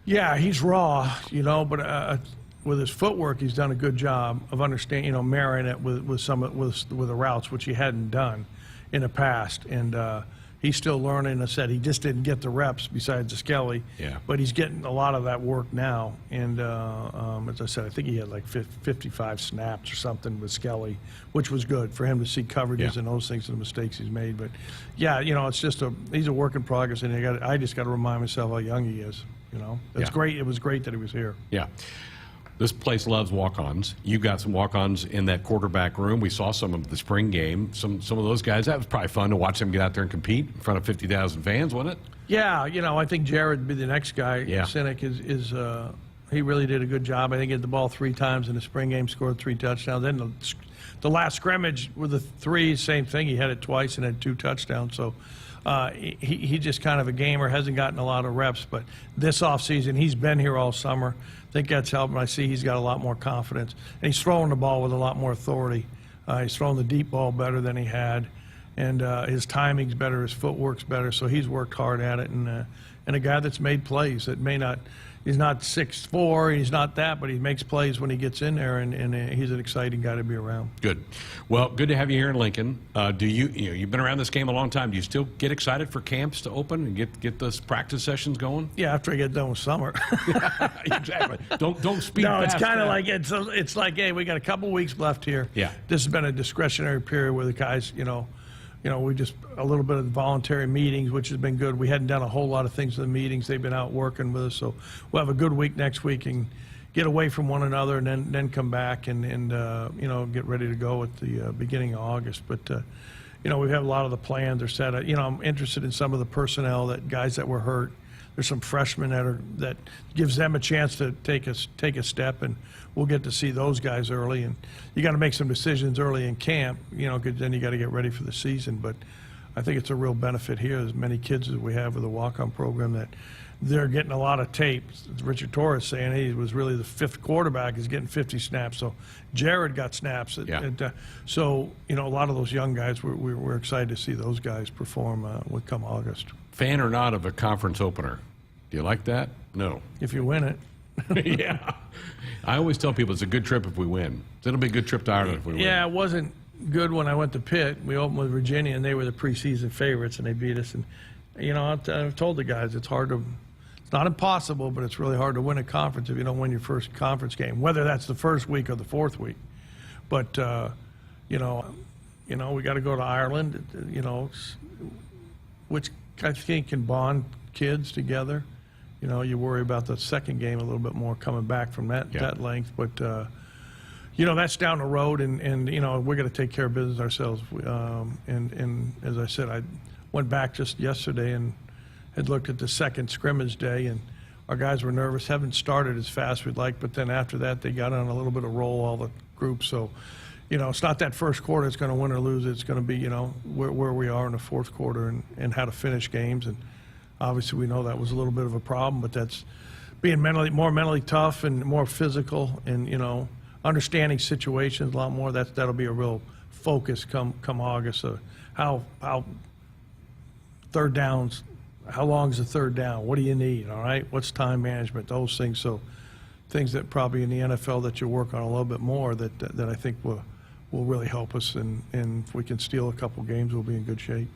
Yeah, he's raw, but with his footwork, he's done a good job of understanding, marrying it with the routes, which he hadn't done in the past. And he's still learning. I said he just didn't get the reps besides the Skelly. Yeah. But he's getting a lot of that work now. And as I said, I think he had like 55 snaps or something with Skelly, which was good for him to see coverages and those things and the mistakes he's made. But yeah, it's just he's a work in progress, and I just got to remind myself how young he is. It's great. It was great that he was here. Yeah. This place loves walk-ons. You got some walk-ons in that quarterback room. We saw some of the spring game. Some of those guys. That was probably fun to watch them get out there and compete in front of 50,000 fans, wasn't it? Yeah, I think Jared would be the next guy. Yeah. Cynic is he really did a good job. I think he had the ball 3 times in the spring game, scored 3 touchdowns. Then the last scrimmage with the 3, same thing. He had it twice and had 2 touchdowns. So he just kind of a gamer, hasn't gotten a lot of reps. But this offseason, he's been here all summer. I think that's helped him. I see he's got a lot more confidence. And he's throwing the ball with a lot more authority. He's throwing the deep ball better than he had. And his timing's better, his footwork's better. So he's worked hard at it. And a guy that's made plays that may not – he's not 6'4", he's not that, but he makes plays when he gets in there, and he's an exciting guy to be around. Good. Well, good to have you here in Lincoln. You've been around this game a long time. Do you still get excited for camps to open and get those practice sessions going? Yeah, after I get done with summer. Exactly. Don't speed No, past it's kind of that. like it's like, hey, we got a couple weeks left here. Yeah. This has been a discretionary period where the guys, we just a little bit of voluntary meetings, which has been good. We hadn't done a whole lot of things in the meetings. They've been out working with us, so we'll have a good week next week and get away from one another, and then come back and get ready to go at the beginning of August. But we have a lot of the plans are set. I'm interested in some of the personnel, guys that were hurt. There's some freshmen that gives them a chance to take a step, and we'll get to see those guys early. And you got to make some decisions early in camp, because then you got to get ready for the season. But I think it's a real benefit here. As many kids as we have with the walk-on program they're getting a lot of tape. Richard Torres saying he was really the fifth quarterback. He's getting 50 snaps. So Jared got snaps. So, you know, a lot of those young guys, we're excited to see those guys perform come August. Fan or not of a conference opener? Do you like that? No. If you win it. Yeah. I always tell people it's a good trip if we win. It'll be a good trip to Ireland if we win. Yeah, it wasn't good when I went to Pitt. We opened with Virginia, and they were the preseason favorites, and they beat us. And, you know, I've told the guys it's not impossible, but it's really hard to win a conference if you don't win your first conference game, whether that's the first week or the fourth week. But, you know, we got to go to Ireland, you know, which I think can bond kids together. You know, you worry about the second game a little bit more coming back from that length. But, you know, that's down the road, and you know, we're going to take care of business ourselves. And as I said, I went back just yesterday and had looked at the second scrimmage day, and our guys were nervous, haven't started as fast as we'd like, but then after that, they got on a little bit of roll, all the groups. So, you know, it's not that first quarter it's going to win or lose. It's going to be, you know, where we are in the fourth quarter and how to finish games. And obviously we know that was a little bit of a problem, but that's being more mentally tough and more physical and, you know, understanding situations a lot more. That'll be a real focus come August of how third downs, how long is the third down? What do you need, all right? What's time management, those things. So things that probably in the NFL that you work on a little bit more that I think will really help us. And if we can steal a couple games, we'll be in good shape.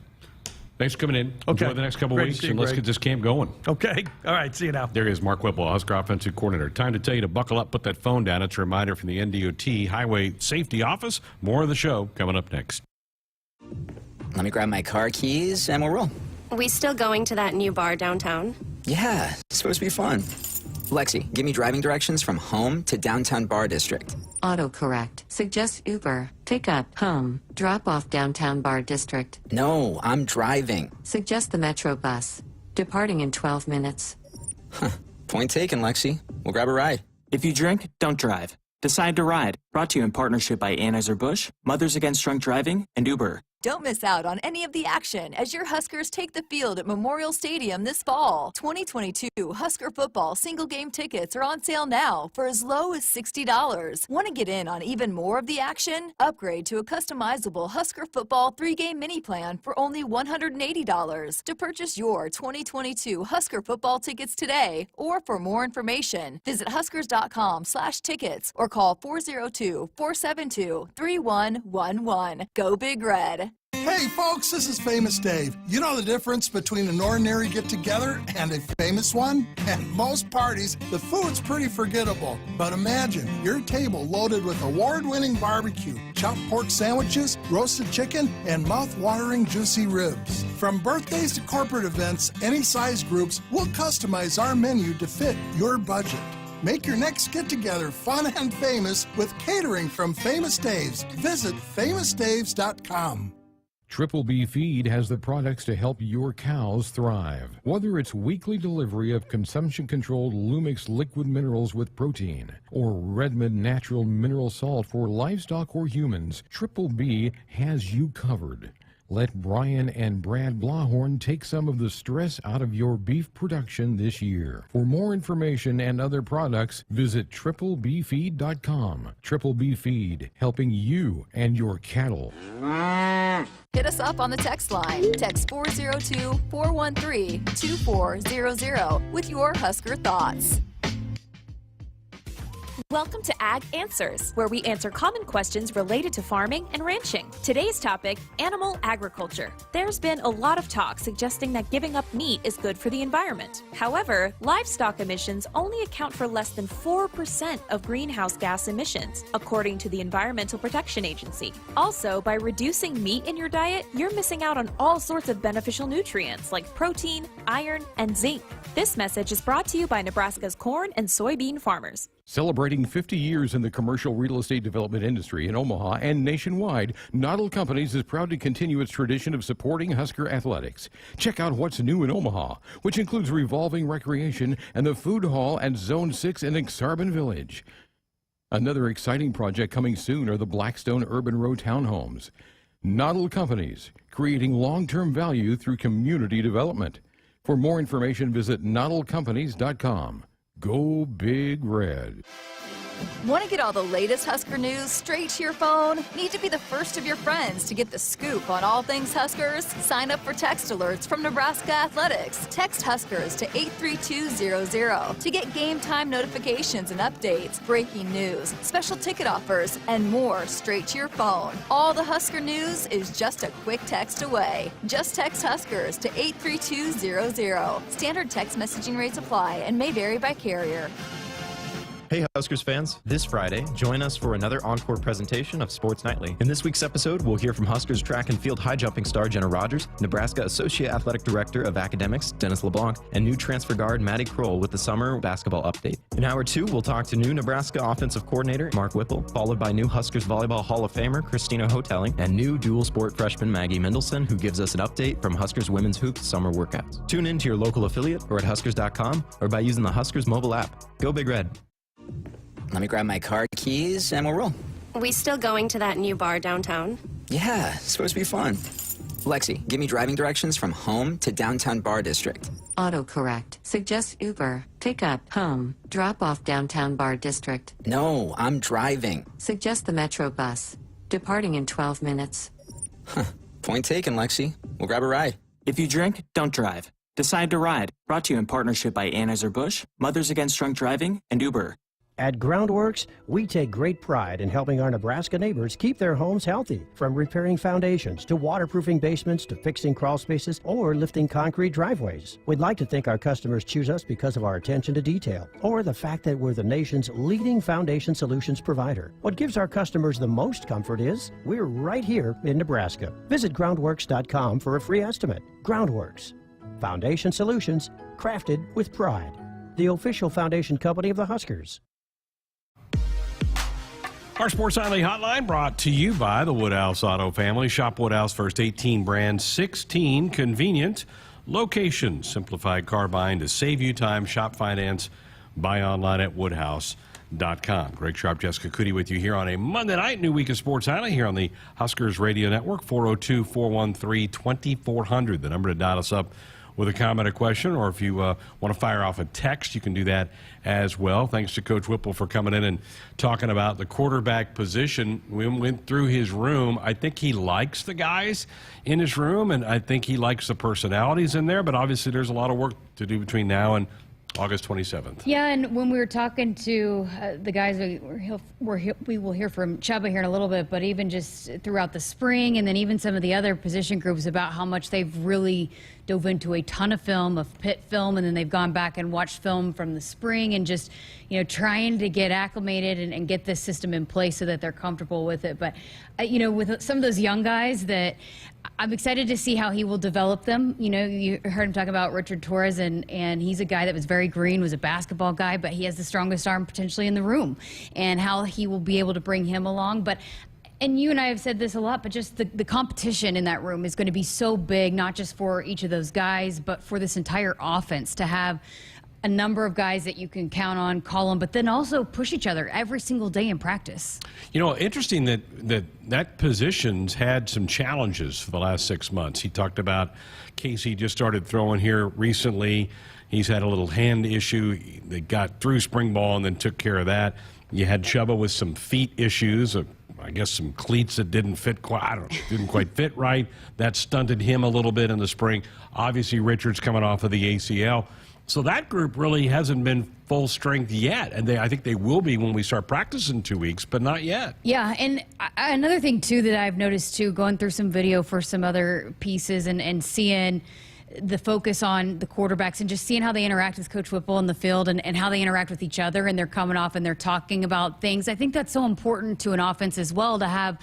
Thanks for coming in. Okay. Enjoy the next couple Great weeks, to see you, and let's Greg. get this camp going. Okay. All right. See you now. There is Mark Whipple, Husker offensive coordinator. Time to tell you to buckle up, put that phone down. It's a reminder from the NDOT Highway Safety Office. More of the show coming up next. Let me grab my car keys and we'll roll. We still going to that new bar downtown? Yeah, it's supposed to be fun. Lexi, give me driving directions from home to downtown bar district. Autocorrect. Suggest Uber. Pick up, home. Drop off downtown bar district. No, I'm driving. Suggest the Metro bus. Departing in 12 minutes. Point taken, Lexi. We'll grab a ride. If you drink, don't drive. Decide to ride. Brought to you in partnership by Anheuser-Busch, Mothers Against Drunk Driving, and Uber. Don't miss out on any of the action as your Huskers take the field at Memorial Stadium this fall. 2022 Husker football single game tickets are on sale now for as low as $60. Want to get in on even more of the action? Upgrade to a customizable Husker football 3-game mini plan for only $180. To purchase your 2022 Husker football tickets today or for more information, visit huskers.com/tickets or call 402-472-3111. Go Big Red. Hey folks, this is Famous Dave. You know the difference between an ordinary get-together and a famous one? At most parties, the food's pretty forgettable. But imagine your table loaded with award-winning barbecue, chopped pork sandwiches, roasted chicken, and mouth-watering juicy ribs. From birthdays to corporate events, any size groups, we'll customize our menu to fit your budget. Make your next get-together fun and famous with catering from Famous Dave's. Visit famousdaves.com. Triple B Feed has the products to help your cows thrive. Whether it's weekly delivery of consumption-controlled Lumix liquid minerals with protein or Redmond natural mineral salt for livestock or humans, Triple B has you covered. Let Brian and Brad Blahorn take some of the stress out of your beef production this year. For more information and other products, visit triplebfeed.com. Triple B Feed, helping you and your cattle. Hit us up on the text line. Text 402-413-2400 with your Husker thoughts. Welcome to Ag Answers, where we answer common questions related to farming and ranching. Today's topic, animal agriculture. There's been a lot of talk suggesting that giving up meat is good for the environment. However, livestock emissions only account for less than 4% of greenhouse gas emissions, according to the Environmental Protection Agency. Also, by reducing meat in your diet, you're missing out on all sorts of beneficial nutrients like protein, iron, and zinc. This message is brought to you by Nebraska's corn and soybean farmers. Celebrating 50 years in the commercial real estate development industry in Omaha and nationwide, Noddle Companies is proud to continue its tradition of supporting Husker athletics. Check out what's new in Omaha, which includes revolving recreation and the food hall at Zone 6 in Exarban Village. Another exciting project coming soon are the Blackstone Urban Row townhomes. Noddle Companies, creating long-term value through community development. For more information, visit noddlecompanies.com. Go Big Red. Want to get all the latest Husker news straight to your phone? Need to be the first of your friends to get the scoop on all things Huskers? Sign up for text alerts from Nebraska Athletics. Text Huskers to 83200 to get game time notifications and updates, breaking news, special ticket offers, and more straight to your phone. All the Husker news is just a quick text away. Just text Huskers to 83200. Standard text messaging rates apply and may vary by carrier. Hey Huskers fans, this Friday, join us for another encore presentation of Sports Nightly. In this week's episode, we'll hear from Huskers track and field high jumping star Jenna Rogers, Nebraska Associate Athletic Director of Academics Dennis LeBlanc, and new transfer guard Maddie Kroll with the summer basketball update. In Hour 2, we'll talk to new Nebraska Offensive Coordinator Mark Whipple, followed by new Huskers Volleyball Hall of Famer Christina Hotelling, and new dual sport freshman Maggie Mendelson, who gives us an update from Huskers Women's Hoops summer workouts. Tune in to your local affiliate or at Huskers.com or by using the Huskers mobile app. Go Big Red. Let me grab my car keys and we'll roll. We still going to that new bar downtown? Yeah, it's supposed to be fun. Lexi, give me driving directions from home to downtown bar district. Autocorrect. Suggest Uber. Pick up. Home. Drop off downtown bar district. No, I'm driving. Suggest the Metro bus. Departing in 12 minutes. Huh. Point taken, Lexi. We'll grab a ride. If you drink, don't drive. Decide to ride. Brought to you in partnership by Anheuser-Busch, Mothers Against Drunk Driving, and Uber. At Groundworks, we take great pride in helping our Nebraska neighbors keep their homes healthy. From repairing foundations to waterproofing basements to fixing crawl spaces or lifting concrete driveways. We'd like to think our customers choose us because of our attention to detail or the fact that we're the nation's leading foundation solutions provider. What gives our customers the most comfort is we're right here in Nebraska. Visit groundworks.com for a free estimate. Groundworks. Foundation solutions crafted with pride. The official foundation company of the Huskers. Our Sports Nightly Hotline brought to you by the Woodhouse Auto Family. Shop Woodhouse, first 18 brands, 16 convenient locations. Simplified car buying to save you time. Shop finance. Buy online at woodhouse.com. Greg Sharpe, Jessica Coody with you here on a Monday night. New week of Sports Nightly here on the Huskers Radio Network. 402-413-2400. The number to dial us up with a comment or question, or if you want to fire off a text, you can do that as well. Thanks to Coach Whipple for coming in and talking about the quarterback position. We went through his room. I think he likes the guys in his room, and I think he likes the personalities in there, but obviously there's a lot of work to do between now and August 27th. Yeah, and when we were talking to the guys, we will hear from Chubba here in a little bit, but even just throughout the spring and then even some of the other position groups about how much they've really dove into a ton of film, of Pitt film, and then they've gone back and watched film from the spring and just, you know, trying to get acclimated and get this system in place so that they're comfortable with it. But, you know, with some of those young guys that I'm excited to see how he will develop them. You know, you heard him talk about Richard Torres, and he's a guy that was very green, was a basketball guy, but he has the strongest arm potentially in the room, and how he will be able to bring him along. But and you and I have said this a lot, but just the competition in that room is going to be so big, not just for each of those guys, but for this entire offense to have a number of guys that you can count on, call them, but then also push each other every single day in practice. You know, interesting that position's had some challenges for the last 6 months. He talked about Casey just started throwing here recently. He's had a little hand issue. They got through spring ball and then took care of that. You had Chubba with some feet issues, I guess some cleats that didn't quite fit right. That stunted him a little bit in the spring. Obviously, Richard's coming off of the ACL. So that group really hasn't been full strength yet, and I think they will be when we start practice in 2 weeks, but not yet. Yeah, and another thing, too, that I've noticed, too, going through some video for some other pieces and seeing the focus on the quarterbacks and just seeing how they interact with Coach Whipple in the field and how they interact with each other, and they're coming off and they're talking about things. I think that's so important to an offense as well, to have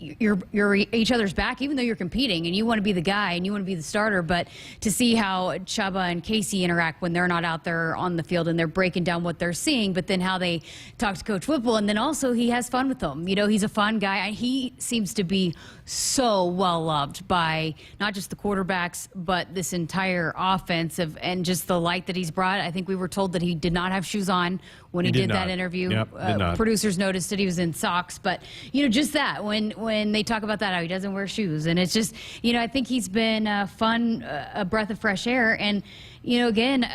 you're each other's back, even though you're competing and you want to be the guy and you want to be the starter, but to see how Chubba and Casey interact when they're not out there on the field and they're breaking down what they're seeing, but then how they talk to Coach Whipple, and then also he has fun with them. You know, he's a fun guy. He seems to be so well loved by not just the quarterbacks, but this entire offensive, and just the light that he's brought. I think we were told that he did not have shoes on when he did that interview. Yep, producers noticed that he was in socks, but you know, just that when when they talk about that, how he doesn't wear shoes. And it's just, I think he's been fun, a breath of fresh air. And, again,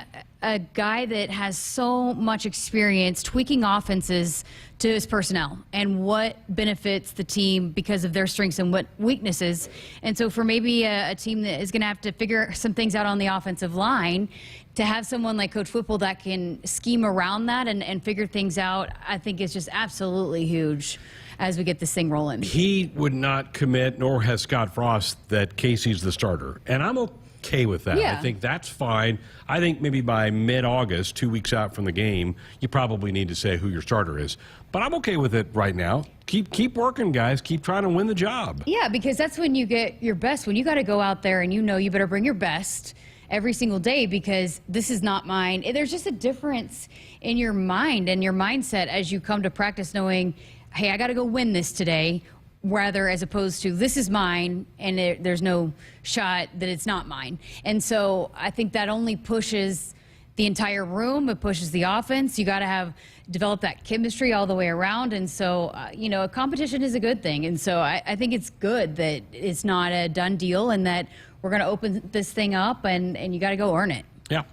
a guy that has so much experience tweaking offenses to his personnel and what benefits the team because of their strengths and what weaknesses. And so for maybe a team that is going to have to figure some things out on the offensive line, to have someone like Coach Whipple that can scheme around that and figure things out, I think is just absolutely huge as we get this thing rolling. He would not commit, nor has Scott Frost, that Casey's the starter. And I'm okay with that. Yeah. I think that's fine. I think maybe by mid-August, 2 weeks out from the game, you probably need to say who your starter is. But I'm okay with it right now. Keep working, guys. Keep trying to win the job. Yeah, because that's when you get your best, when you got to go out there and you better bring your best every single day, because this is not mine. There's just a difference in your mind and your mindset as you come to practice knowing, hey, I got to go win this today, rather as opposed to this is mine and there's no shot that it's not mine. And so I think that only pushes the entire room. It pushes the offense. You got to develop that chemistry all the way around. And so, a competition is a good thing. And so I think it's good that it's not a done deal and that we're going to open this thing up and you got to go earn it. Yeah.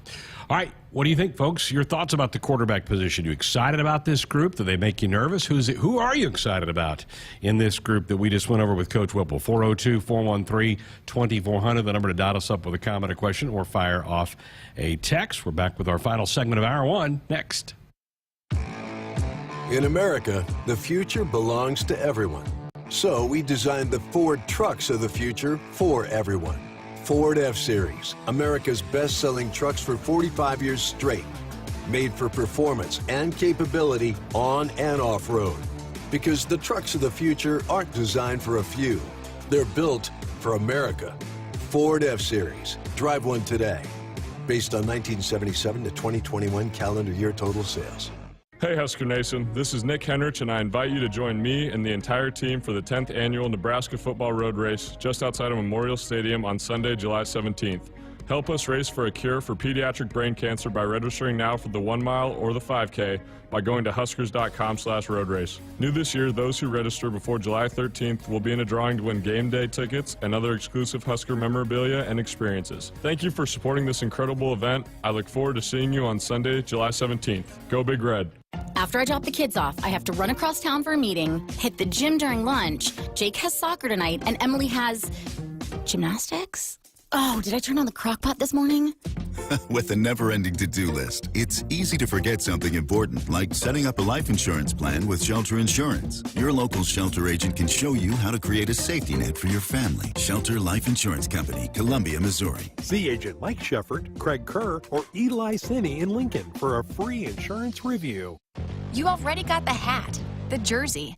All right. What do you think, folks? Your thoughts about the quarterback position? You excited about this group? Do they make you nervous? Who are you excited about in this group that we just went over with Coach Whipple? 402-413-2400, the number to dot us up with a comment or question or fire off a text. We're back with our final segment of Hour 1 next. In America, the future belongs to everyone. So we designed the Ford trucks of the future for everyone. Ford F-Series, America's best-selling trucks for 45 years straight. Made for performance and capability on and off-road. Because the trucks of the future aren't designed for a few. They're built for America. Ford F-Series. Drive one today. Based on 1977 to 2021 calendar year total sales. Hey Husker Nation, this is Nick Heinrich, and I invite you to join me and the entire team for the 10th annual Nebraska Football Road Race just outside of Memorial Stadium on Sunday, July 17th. Help us race for a cure for pediatric brain cancer by registering now for the 1 mile or the 5K by going to huskers.com/road race. New this year, those who register before July 13th will be in a drawing to win game day tickets and other exclusive Husker memorabilia and experiences. Thank you for supporting this incredible event. I look forward to seeing you on Sunday, July 17th. Go Big Red. After I drop the kids off, I have to run across town for a meeting, hit the gym during lunch. Jake has soccer tonight, and Emily has gymnastics? Oh, did I turn on the crock pot this morning? With a never-ending to-do list, it's easy to forget something important, like setting up a life insurance plan with Shelter Insurance. Your local Shelter agent can show you how to create a safety net for your family. Shelter Life Insurance Company, Columbia, Missouri. See Agent Mike Shefford, Craig Kerr, or Eli Sinney in Lincoln for a free insurance review. You already got the hat, the jersey,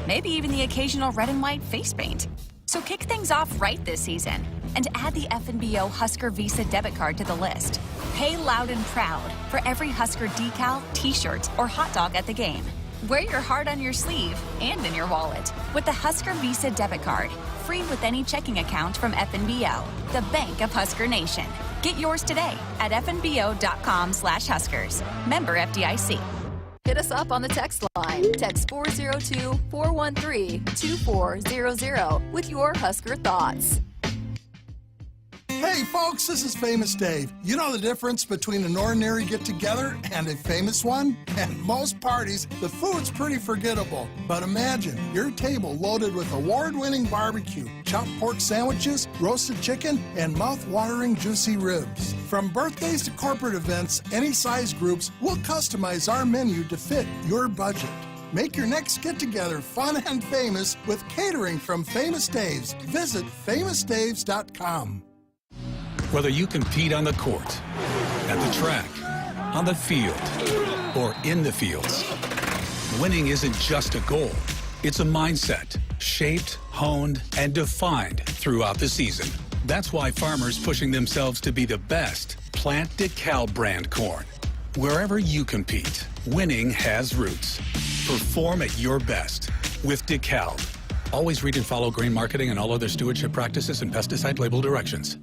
maybe even the occasional red and white face paint. So kick things off right this season and add the FNBO Husker Visa debit card to the list. Pay loud and proud for every Husker decal, t-shirt, or hot dog at the game. Wear your heart on your sleeve and in your wallet with the Husker Visa debit card, free with any checking account from FNBO, the bank of Husker Nation. Get yours today at fnbo.com/Huskers. Member FDIC. Hit us up on the text line. Text 402-413-2400 with your Husker thoughts. Hey folks, this is Famous Dave. You know the difference between an ordinary get-together and a famous one? At most parties, the food's pretty forgettable. But imagine your table loaded with award-winning barbecue, chopped pork sandwiches, roasted chicken, and mouth-watering juicy ribs. From birthdays to corporate events, any size groups, we'll customize our menu to fit your budget. Make your next get-together fun and famous with catering from Famous Dave's. Visit famousdaves.com. Whether you compete on the court, at the track, on the field, or in the fields, winning isn't just a goal. It's a mindset, shaped, honed, and defined throughout the season. That's why farmers pushing themselves to be the best plant DeKalb brand corn. Wherever you compete, winning has roots. Perform at your best with DeKalb. Always read and follow grain marketing and all other stewardship practices and pesticide label directions.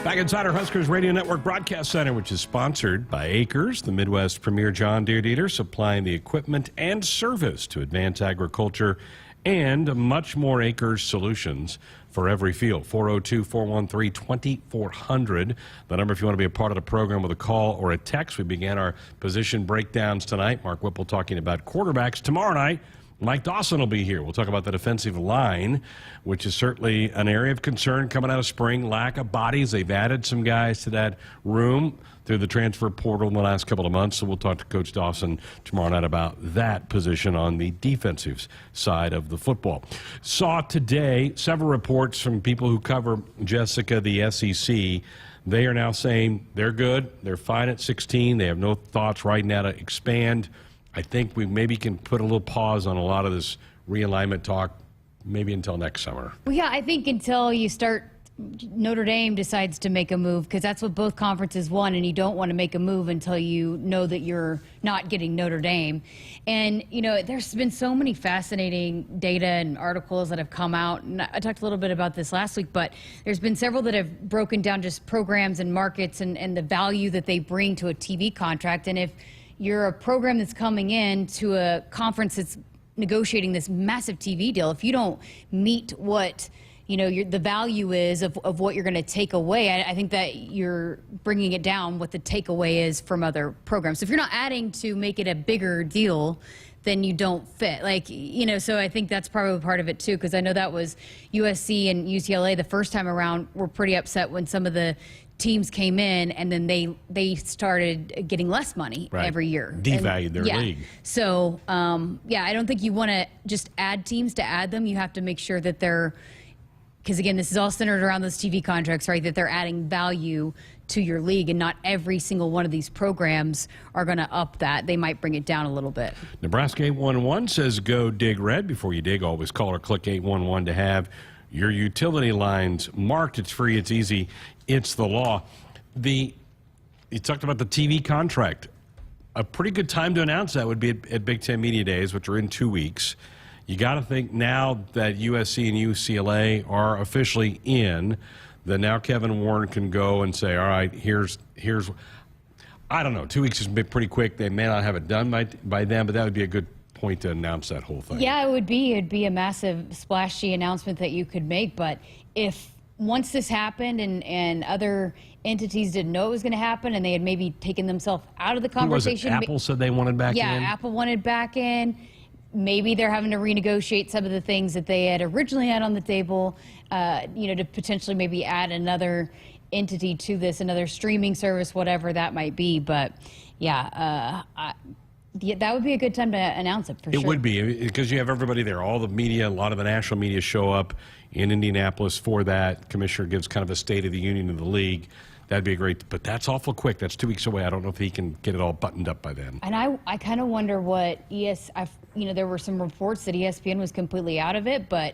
Back inside our Huskers Radio Network Broadcast Center, which is sponsored by Acres, the Midwest premier John Deere dealer, supplying the equipment and service to advance agriculture and much more Acres solutions for every field. 402-413-2400. The number if you want to be a part of the program with a call or a text. We began our position breakdowns tonight. Mark Whipple talking about quarterbacks. Tomorrow night, Mike Dawson will be here. We'll talk about the defensive line, which is certainly an area of concern coming out of spring. Lack of bodies. They've added some guys to that room through the transfer portal in the last couple of months. So we'll talk to Coach Dawson tomorrow night about that position on the defensive side of the football. Saw today several reports from people who cover Jessica, the SEC. They are now saying they're good. They're fine at 16. They have no thoughts right now to expand. I think we maybe can put a little pause on a lot of this realignment talk, maybe until next summer. Well, yeah, I think until you start, Notre Dame decides to make a move, because that's what both conferences want, and you don't want to make a move until you know that you're not getting Notre Dame. And, you know, there's been so many fascinating data and articles that have come out, and I talked a little bit about this last week, but there's been several that have broken down just programs and markets and the value that they bring to a TV contract. And if you're a program that's coming in to a conference that's negotiating this massive TV deal, if you don't meet what, you know, the value is of what you're going to take away, I think that you're bringing it down what the takeaway is from other programs. So if you're not adding to make it a bigger deal, then you don't fit. Like, you know, so I think that's probably part of it too, because I know that was USC and UCLA the first time around were pretty upset when some of the teams came in and then they started getting less money every year. Devalued their league. So, I don't think you want to just add teams to add them. You have to make sure that they're, because again, this is all centered around those TV contracts, right? That they're adding value to your league, and not every single one of these programs are going to up that. They might bring it down a little bit. Nebraska 811 says go dig red. Before you dig, always call or click 811 to have your utility lines marked. It's free, it's easy, it's the law. You talked about the TV contract. A pretty good time to announce that would be at Big Ten Media Days, which are in 2 weeks. You got to think now that USC and UCLA are officially in, that now Kevin Warren can go and say, all right, here's I don't know, 2 weeks is pretty quick. They may not have it done by then, but that would be a good point to announce that whole thing. Yeah, it would be. It'd be a massive splashy announcement that you could make. But if once this happened and other entities didn't know it was going to happen and they had maybe taken themselves out of the conversation. Who was it? Apple said they wanted back in? Yeah, Apple wanted back in. Maybe they're having to renegotiate some of the things that they had originally had on the table, to potentially maybe add another entity to this, another streaming service, whatever that might be. But yeah, that would be a good time to announce it for sure. It would be, because you have everybody there. All the media, a lot of the national media show up in Indianapolis for that. Commissioner gives kind of a State of the Union of the league. That'd be great, but that's awful quick. That's 2 weeks away. I don't know if he can get it all buttoned up by then. And I kind of wonder what there were some reports that ESPN was completely out of it, but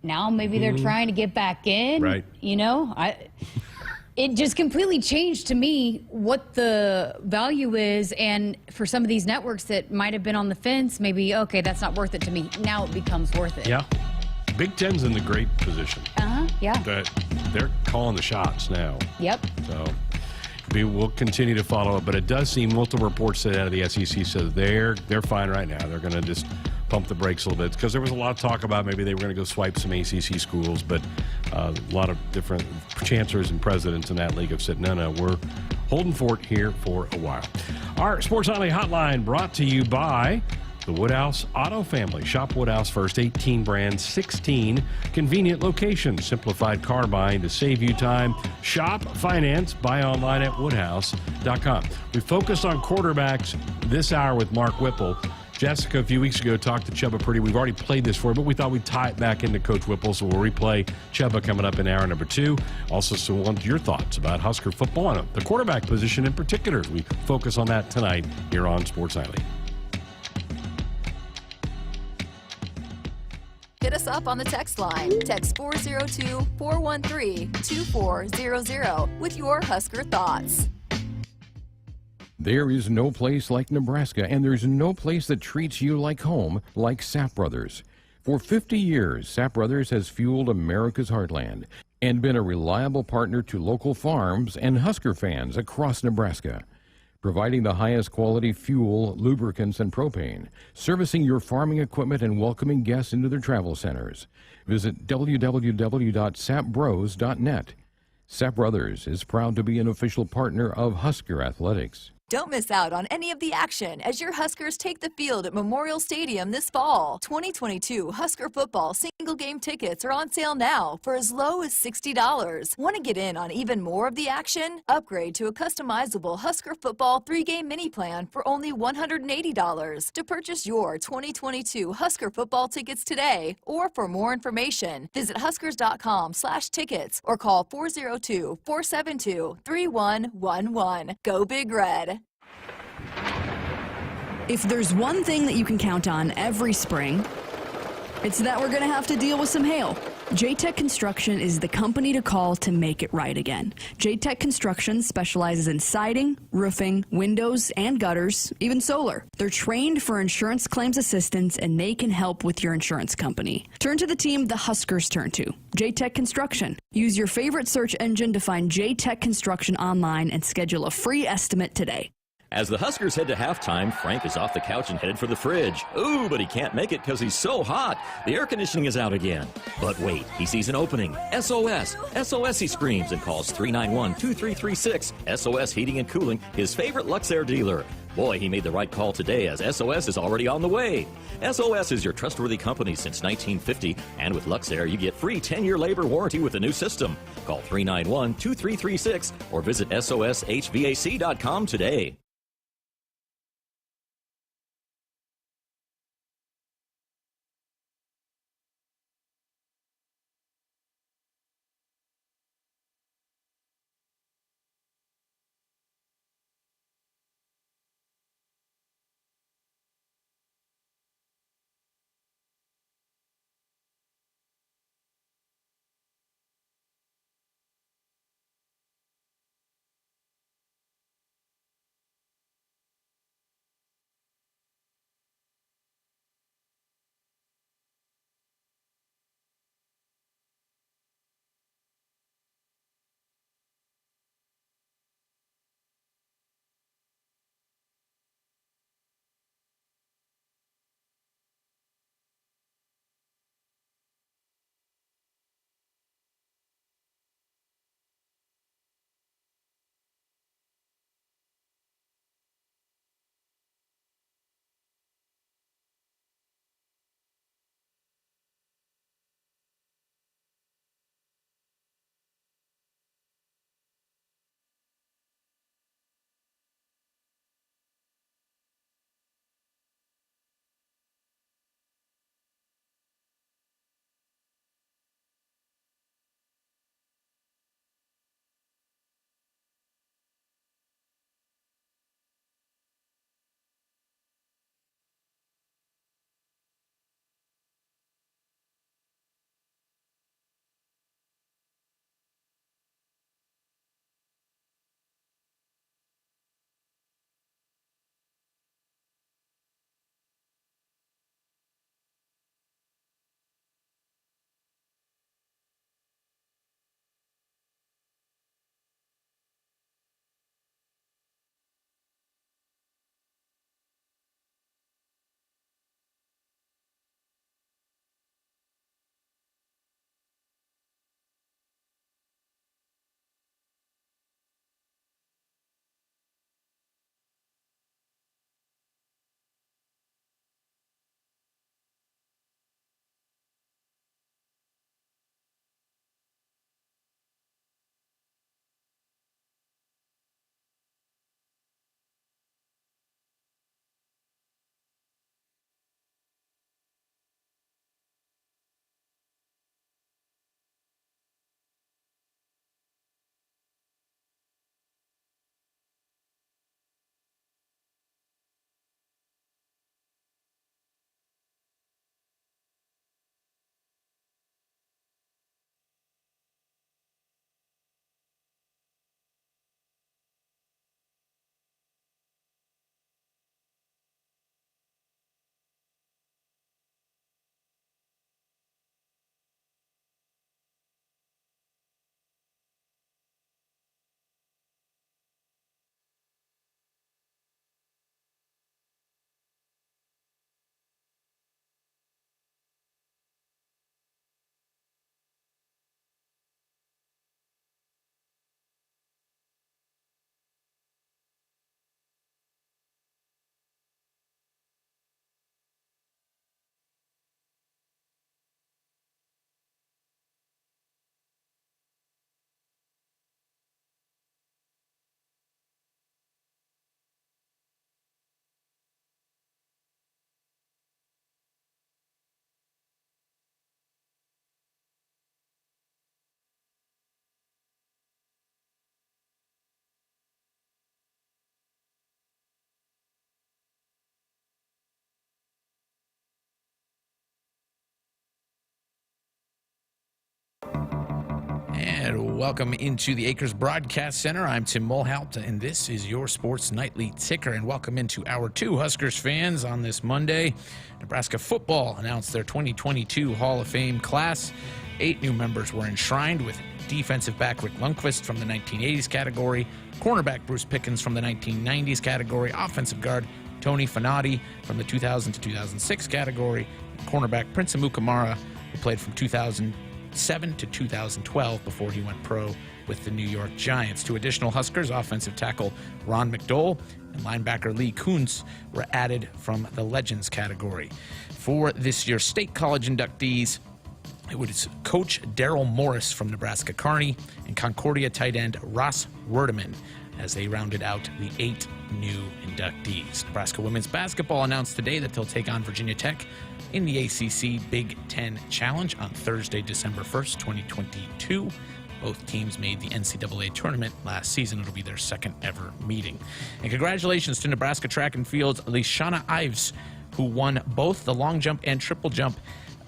now maybe they're trying to get back in. Right. It just completely changed to me what the value is, and for some of these networks that might have been on the fence, maybe, okay, that's not worth it to me. Now it becomes worth it. Yeah. Big Ten's in the great position. Yeah. That they're calling the shots now. Yep. So we'll continue to follow it, but it does seem multiple reports out of the SEC says they're fine right now. They're going to just pump the brakes a little bit, because there was a lot of talk about maybe they were going to go swipe some ACC schools, but a lot of different chancellors and presidents in that league have said, no, we're holding fort here for a while. Our Sports Nightly Hotline brought to you by the Woodhouse Auto Family. Shop Woodhouse first, 18 brands, 16 convenient locations. Simplified car buying to save you time. Shop, finance, buy online at woodhouse.com. We focused on quarterbacks this hour with Mark Whipple. Jessica, a few weeks ago, talked to Chubba Purdy. We've already played this for her, but we thought we'd tie it back into Coach Whipple, so we'll replay Chubba coming up in hour number 2. Also, so we want your thoughts about Husker football and the quarterback position in particular. We focus on that tonight here on Sports Nightly. Hit us up on the text line. Text 402-413-2400 with your Husker thoughts. There is no place like Nebraska, and there's no place that treats you like home like Sapp Brothers. For 50 years, Sapp Brothers has fueled America's heartland. and been a reliable partner to local farms and Husker fans across Nebraska, providing the highest quality fuel, lubricants, and propane, servicing your farming equipment and welcoming guests into their travel centers. Visit www.sapbros.net. Sap Brothers is proud to be an official partner of Husker Athletics. Don't miss out on any of the action as your Huskers take the field at Memorial Stadium this fall. 2022 Husker football single game tickets are on sale now for as low as $60. Want to get in on even more of the action? Upgrade to a customizable Husker football 3-game mini plan for only $180. To purchase your 2022 Husker football tickets today or for more information, visit huskers.com/tickets or call 402-472-3111. Go Big Red. If there's one thing that you can count on every spring, it's that we're going to have to deal with some hail. J-Tech Construction is the company to call to make it right again. J-Tech Construction specializes in siding, roofing, windows, and gutters, even solar. They're trained for insurance claims assistance, and they can help with your insurance company. Turn to the team the Huskers turn to, J-Tech Construction. Use your favorite search engine to find J-Tech Construction online and schedule a free estimate today. As the Huskers head to halftime, Frank is off the couch and headed for the fridge. Ooh, but he can't make it because he's so hot. The air conditioning is out again. But wait, he sees an opening. SOS! SOS, he screams and calls 391-2336. SOS Heating and Cooling, his favorite Luxair dealer. Boy, he made the right call today as SOS is already on the way. SOS is your trustworthy company since 1950, and with Luxair, you get free 10-year labor warranty with the new system. Call 391-2336 or visit soshvac.com today. And welcome into the Acres Broadcast Center. I'm Tim Mulhaupt, and this is your Sports Nightly Ticker. And welcome into Hour 2, Huskers fans, on this Monday. Nebraska football announced their 2022 Hall of Fame class. 8 new members were enshrined, with defensive back Rick Lundqvist from the 1980s category, cornerback Bruce Pickens from the 1990s category, offensive guard Tony Fanati from the 2000 to 2006 category, and cornerback Prince Amukamara, who played from 2007 to 2012 before he went pro with the New York Giants. 2 additional Huskers, offensive tackle Ron McDowell and linebacker Lee Kuntz, were added from the Legends category. For this year's State College inductees, it was Coach Daryl Morris from Nebraska Kearney and Concordia tight end Ross Werdeman, as they rounded out the 8 new inductees. Nebraska women's basketball announced today that they'll take on Virginia Tech in the ACC Big Ten Challenge on Thursday, December 1st, 2022. Both teams made the NCAA tournament last season. It'll be their second ever meeting. And congratulations to Nebraska track and field's Lishana Ives, who won both the long jump and triple jump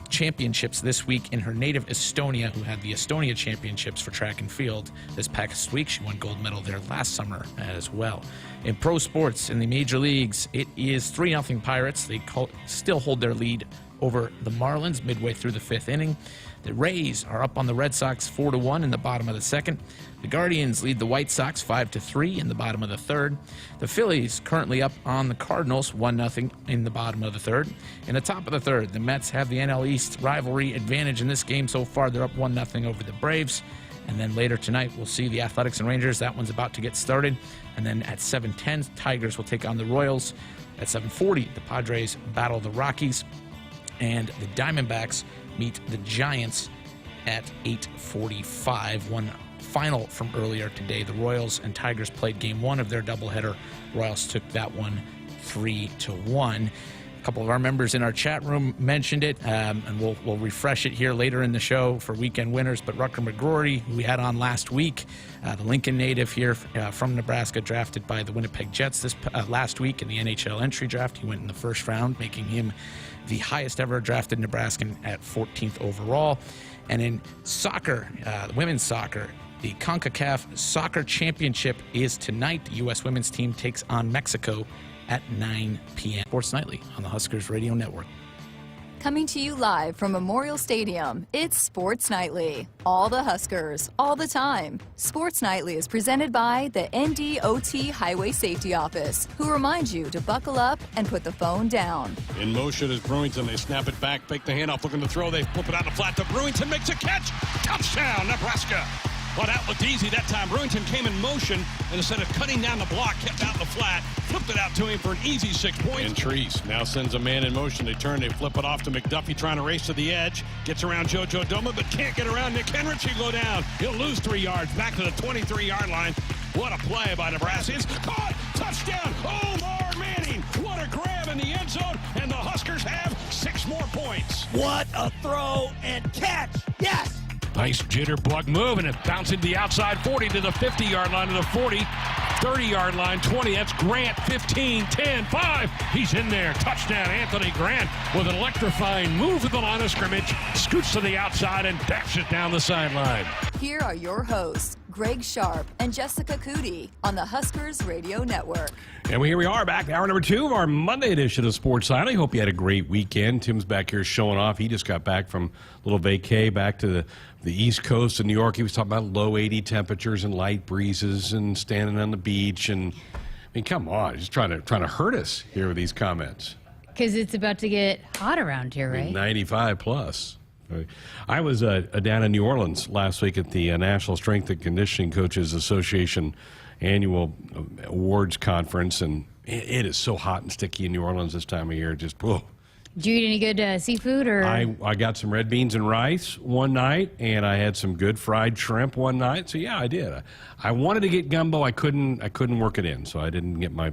championships this week in her native Estonia, who had the Estonia Championships for track and field this past week. She won gold medal there last summer as well. In pro sports, in the major leagues, it is 3-0 Pirates. They still hold their lead over the Marlins midway through the 5th inning. The Rays are up on the Red Sox 4-1 in the bottom of the 2nd. The Guardians lead the White Sox 5-3 in the bottom of the 3rd. The Phillies currently up on the Cardinals 1-0 in the bottom of the 3rd. In the top of the 3rd, the Mets have the NL East rivalry advantage in this game so far. They're up 1-0 over the Braves. And then later tonight, we'll see the Athletics and Rangers. That one's about to get started. And then at 7:10, Tigers will take on the Royals. At 7:40, the Padres battle the Rockies. And the Diamondbacks meet the Giants at 8:45. One final from earlier today. The Royals and Tigers played game 1 of their doubleheader. Royals took that one 3-1. A couple of our members in our chat room mentioned it, and we'll refresh it here later in the show for weekend winners. But Rucker McGrory, who we had on last week, the Lincoln native here from Nebraska, drafted by the Winnipeg Jets this last week in the NHL entry draft. He went in the first round, making him the highest ever drafted Nebraskan at 14th overall. And in soccer, women's soccer, the Concacaf Soccer Championship is tonight. The U.S. women's team takes on Mexico at 9 p.m. Sports Nightly on the Huskers Radio Network. Coming to you live from Memorial Stadium, it's Sports Nightly. All the Huskers, all the time. Sports Nightly is presented by the NDOT Highway Safety Office, who reminds you to buckle up and put the phone down. In motion is Brewington. They snap it back, fake the handoff, looking to throw. They flip it out the flat to Brewington, makes a catch. Touchdown, Nebraska. Well, that looked easy that time. Brewington came in motion, and instead of cutting down the block, kept out in the flat, flipped it out to him for an easy 6 points. And Treese now sends a man in motion. They turn, they flip it off to McDuffie, trying to race to the edge. Gets around JoJo Doma, but can't get around Nick Heinrich. He'll go down. He'll lose 3 yards, back to the 23-yard line. What a play by Nebraska. It's caught. Touchdown. Omar Manning. What a grab in the end zone, and the Huskers have 6 more points. What a throw and catch. Yes. Nice jitterbug move, and it bounced into the outside 40 to the 50-yard line, to the 40, 30-yard line, 20. That's Grant, 15, 10, 5. He's in there. Touchdown, Anthony Grant, with an electrifying move to the line of scrimmage, scoots to the outside and dashes down the sideline. Here are your hosts, Greg Sharpe and Jessica Coody on the Huskers Radio Network. And here we are back, hour number 2 of our Monday edition of Sports Night. I hope you had a great weekend. Tim's back here showing off. He just got back from a little vacay back to the East Coast of New York. He was talking about low 80 temperatures and light breezes and standing on the beach. And I mean, come on, he's trying to hurt us here with these comments. Because it's about to get hot around here, right? 95 plus. I was down in New Orleans last week at the National Strength and Conditioning Coaches Association annual awards conference, and it is so hot and sticky in New Orleans this time of year. Just whoa. Did you eat any good seafood? Or I got some red beans and rice one night, and I had some good fried shrimp one night. So yeah, I did. I wanted to get gumbo. I couldn't work it in, so I didn't get my.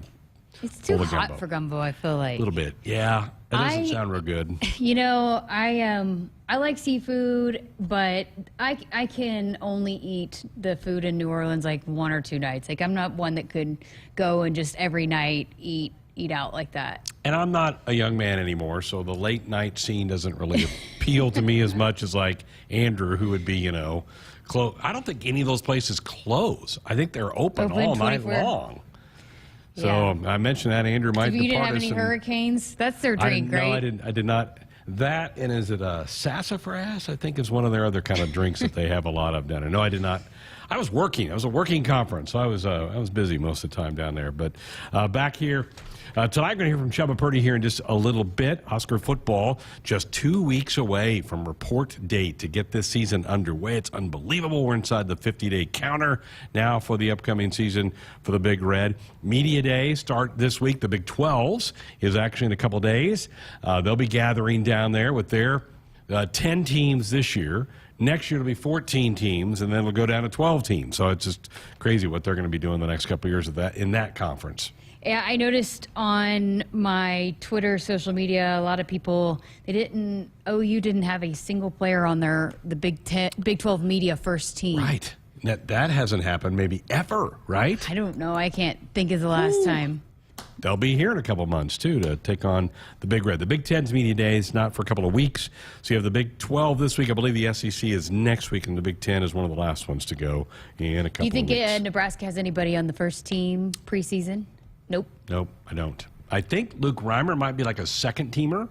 It's too hot for gumbo, I feel like. A little bit, yeah. It doesn't sound real good. You know, I like seafood, but I can only eat the food in New Orleans like 1 or 2 nights. Like, I'm not one that could go and just every night eat out like that. And I'm not a young man anymore, so the late night scene doesn't really appeal to me as much as like Andrew, who would be, I don't think any of those places close. I think they're open all night long. So I mentioned that Andrew might You didn't depart have us any and- hurricanes? That's their drink, right? No, I did not. That, and is it a sassafras? I think is one of their other kind of drinks that they have a lot of down there. No, I did not. I was working. It was a working conference, so I was busy most of the time down there. But back here tonight, we're going to hear from Chubba Purdy here in just a little bit. Husker football just 2 weeks away from report date to get this season underway. It's unbelievable. We're inside the 50-day counter now for the upcoming season for the Big Red. Media Day start this week. The Big 12s is actually in a couple days. They'll be gathering down there with their 10 teams this year. Next year it'll be 14 teams, and then it'll go down to 12 teams. So it's just crazy what they're going to be doing the next couple of years of that in that conference. Yeah, I noticed on my Twitter, social media, a lot of people, OU didn't have a single player on the Big 12 media first team. Right. That hasn't happened maybe ever, right? I don't know. I can't think of the last time. They'll be here in a couple months, too, to take on the Big Red. The Big Ten's media day is not for a couple of weeks. So you have the Big 12 this week. I believe the SEC is next week, and the Big Ten is one of the last ones to go in a couple of weeks. Do you think Nebraska has anybody on the first team preseason? Nope. Nope, I don't. I think Luke Reimer might be like a second-teamer,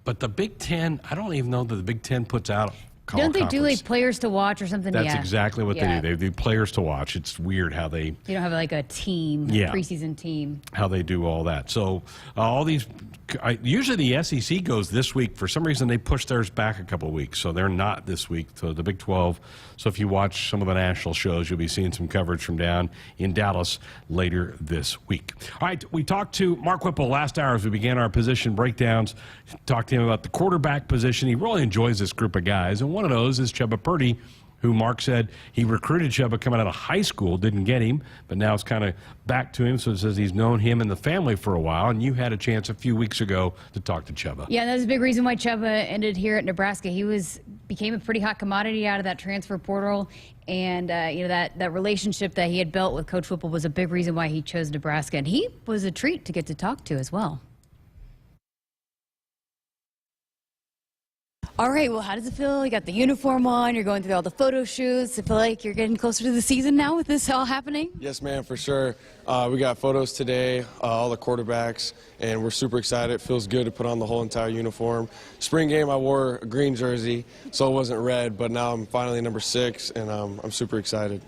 but the Big Ten, I don't even know that the Big Ten puts out Don't they do like players to watch or something? That's exactly what they do. They do players to watch. It's weird how they... You don't have like a team, preseason team. How they do all that. So all these... usually the SEC goes this week. For some reason, they push theirs back a couple of weeks. So they're not this week. So the Big 12. So if you watch some of the national shows, you'll be seeing some coverage from down in Dallas later this week. All right, we talked to Mark Whipple last hour as we began our position breakdowns. Talked to him about the quarterback position. He really enjoys this group of guys. And one of those is Chubba Purdy, who Mark said he recruited Chubba coming out of high school, didn't get him, but now it's kind of back to him. So it says he's known him and the family for a while, and you had a chance a few weeks ago to talk to Chubba. Yeah, that was a big reason why Chubba ended here at Nebraska. He became a pretty hot commodity out of that transfer portal, and that relationship that he had built with Coach Whipple was a big reason why he chose Nebraska, and he was a treat to get to talk to as well. All right, well, how does it feel? You got the uniform on, you're going through all the photo shoots. I feel like you're getting closer to the season now with this all happening? Yes, ma'am, for sure. We got photos today, all the quarterbacks, and we're super excited. It feels good to put on the whole entire uniform. Spring game, I wore a green jersey, so it wasn't red, but now I'm finally number 6, and I'm super excited.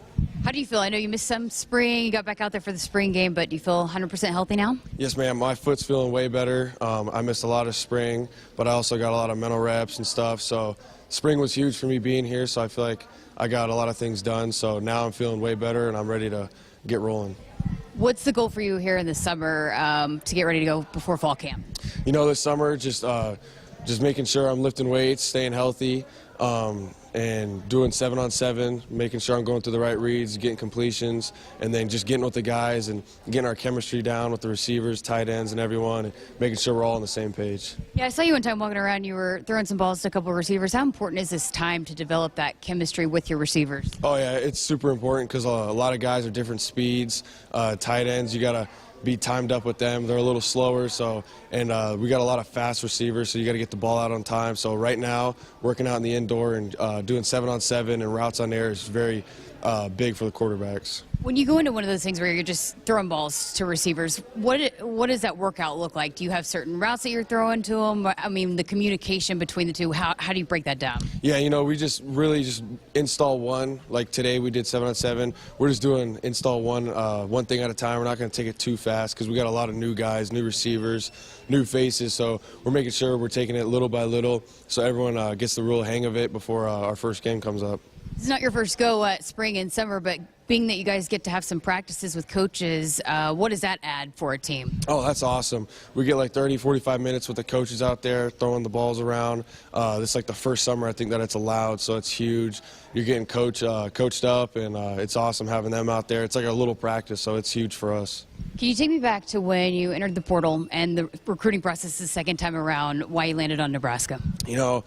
How do you feel? I know you missed some spring. You got back out there for the spring game, but do you feel 100% healthy now? Yes, ma'am. My foot's feeling way better. I missed a lot of spring, but I also got a lot of mental reps and stuff. So spring was huge for me being here, so I feel like I got a lot of things done. So now I'm feeling way better, and I'm ready to get rolling. What's the goal for you here in the summer to get ready to go before fall camp? You know, this summer, just making sure I'm lifting weights, staying healthy, and doing 7-on-7, making sure I'm going through the right reads, getting completions, and then just getting with the guys and getting our chemistry down with the receivers, tight ends, and everyone, and making sure we're all on the same page. Yeah, I saw you one time walking around. You were throwing some balls to a couple of receivers. How important is this time to develop that chemistry with your receivers? Oh, yeah, it's super important because a lot of guys are different speeds. Tight ends, you got to be timed up with them. They're a little slower, and we got a lot of fast receivers, so you got to get the ball out on time. So right now, working out in the indoor and doing 7-on-7 and routes on air is very big for the quarterbacks. When you go into one of those things where you're just throwing balls to receivers, what does that workout look like? Do you have certain routes that you're throwing to them? I mean, the communication between the two, how do you break that down? Yeah, you know, we just really install one. Like today we did 7-on-7. We're just doing install one thing at a time. We're not going to take it too fast because we got a lot of new guys, new receivers, new faces. So we're making sure we're taking it little by little so everyone gets the real hang of it before our first game comes up. It's not your first go at spring and summer, but being that you guys get to have some practices with coaches, what does that add for a team? Oh, that's awesome. We get like 30, 45 minutes with the coaches out there throwing the balls around. This is like the first summer I think that it's allowed, so it's huge. You're getting coached up, and it's awesome having them out there. It's like a little practice, so it's huge for us. Can you take me back to when you entered the portal and the recruiting process the second time around, why you landed on Nebraska? You know,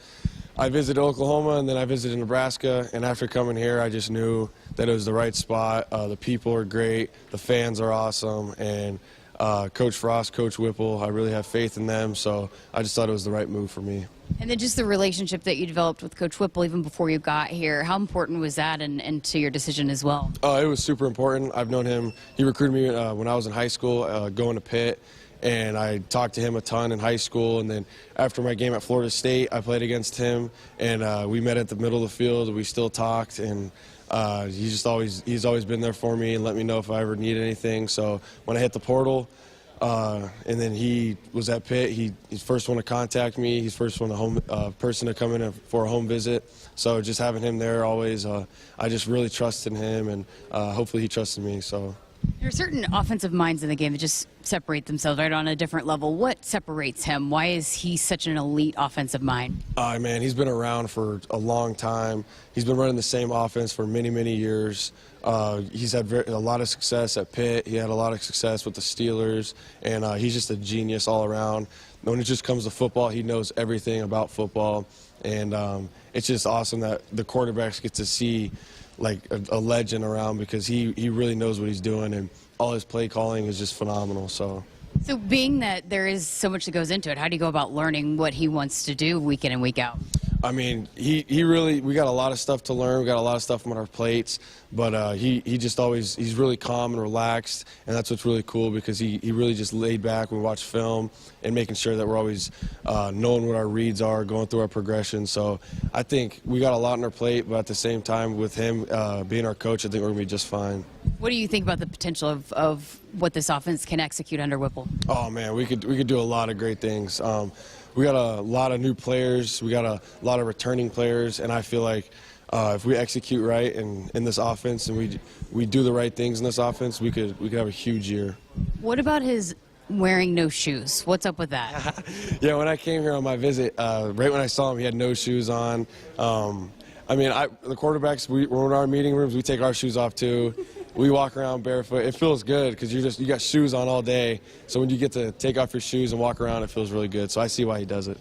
I visited Oklahoma, and then I visited Nebraska, and after coming here, I just knew that it was the right spot. The people are great, the fans are awesome, and Coach Frost, Coach Whipple, I really have faith in them, so I just thought it was the right move for me. And then just the relationship that you developed with Coach Whipple even before you got here, how important was that and to your decision as well? Oh, it was super important. I've known him. He recruited me when I was in high school, going to Pitt, and I talked to him a ton in high school. And then after my game at Florida State, I played against him, and we met at the middle of the field. We still talked, and he's always been there for me and let me know if I ever need anything. So when I hit the portal, and then he was at Pitt. He's first one to contact me. He's first one to person to come in for a home visit. So just having him there always, I just really trusted him, and hopefully he trusted me. So there are certain offensive minds in the game that just separate themselves right on a different level. What separates him? Why is he such an elite offensive mind? Man, he's been around for a long time. He's been running the same offense for many, many years. He's had a lot of success at Pitt. He had a lot of success with the Steelers, and he's just a genius all around. When it just comes to football, he knows everything about football, and it's just awesome that the quarterbacks get to see like a legend around, because he really knows what he's doing, and all his play calling is just phenomenal. So being that there is so much that goes into it, how do you go about learning what he wants to do week in and week out? I mean, we got a lot of stuff to learn. We got a lot of stuff on our plates, but he's really calm and relaxed, and that's what's really cool, because he really just laid back. We watch film and making sure that we're always knowing what our reads are, going through our progression. So I think we got a lot on our plate, but at the same time, with him being our coach, I think we're going to be just fine. What do you think about the potential of what this offense can execute under Whipple? Oh, man, we could do a lot of great things. We got a lot of new players. We got a lot of returning players, and I feel like if we execute right in this offense, and we do the right things in this offense, we could have a huge year. What about his wearing no shoes? What's up with that? Yeah, when I came here on my visit, right when I saw him, he had no shoes on. I mean, the quarterbacks, we're in our meeting rooms, we take our shoes off too. We walk around barefoot. It feels good because you got shoes on all day. So when you get to take off your shoes and walk around, it feels really good. So I see why he does it.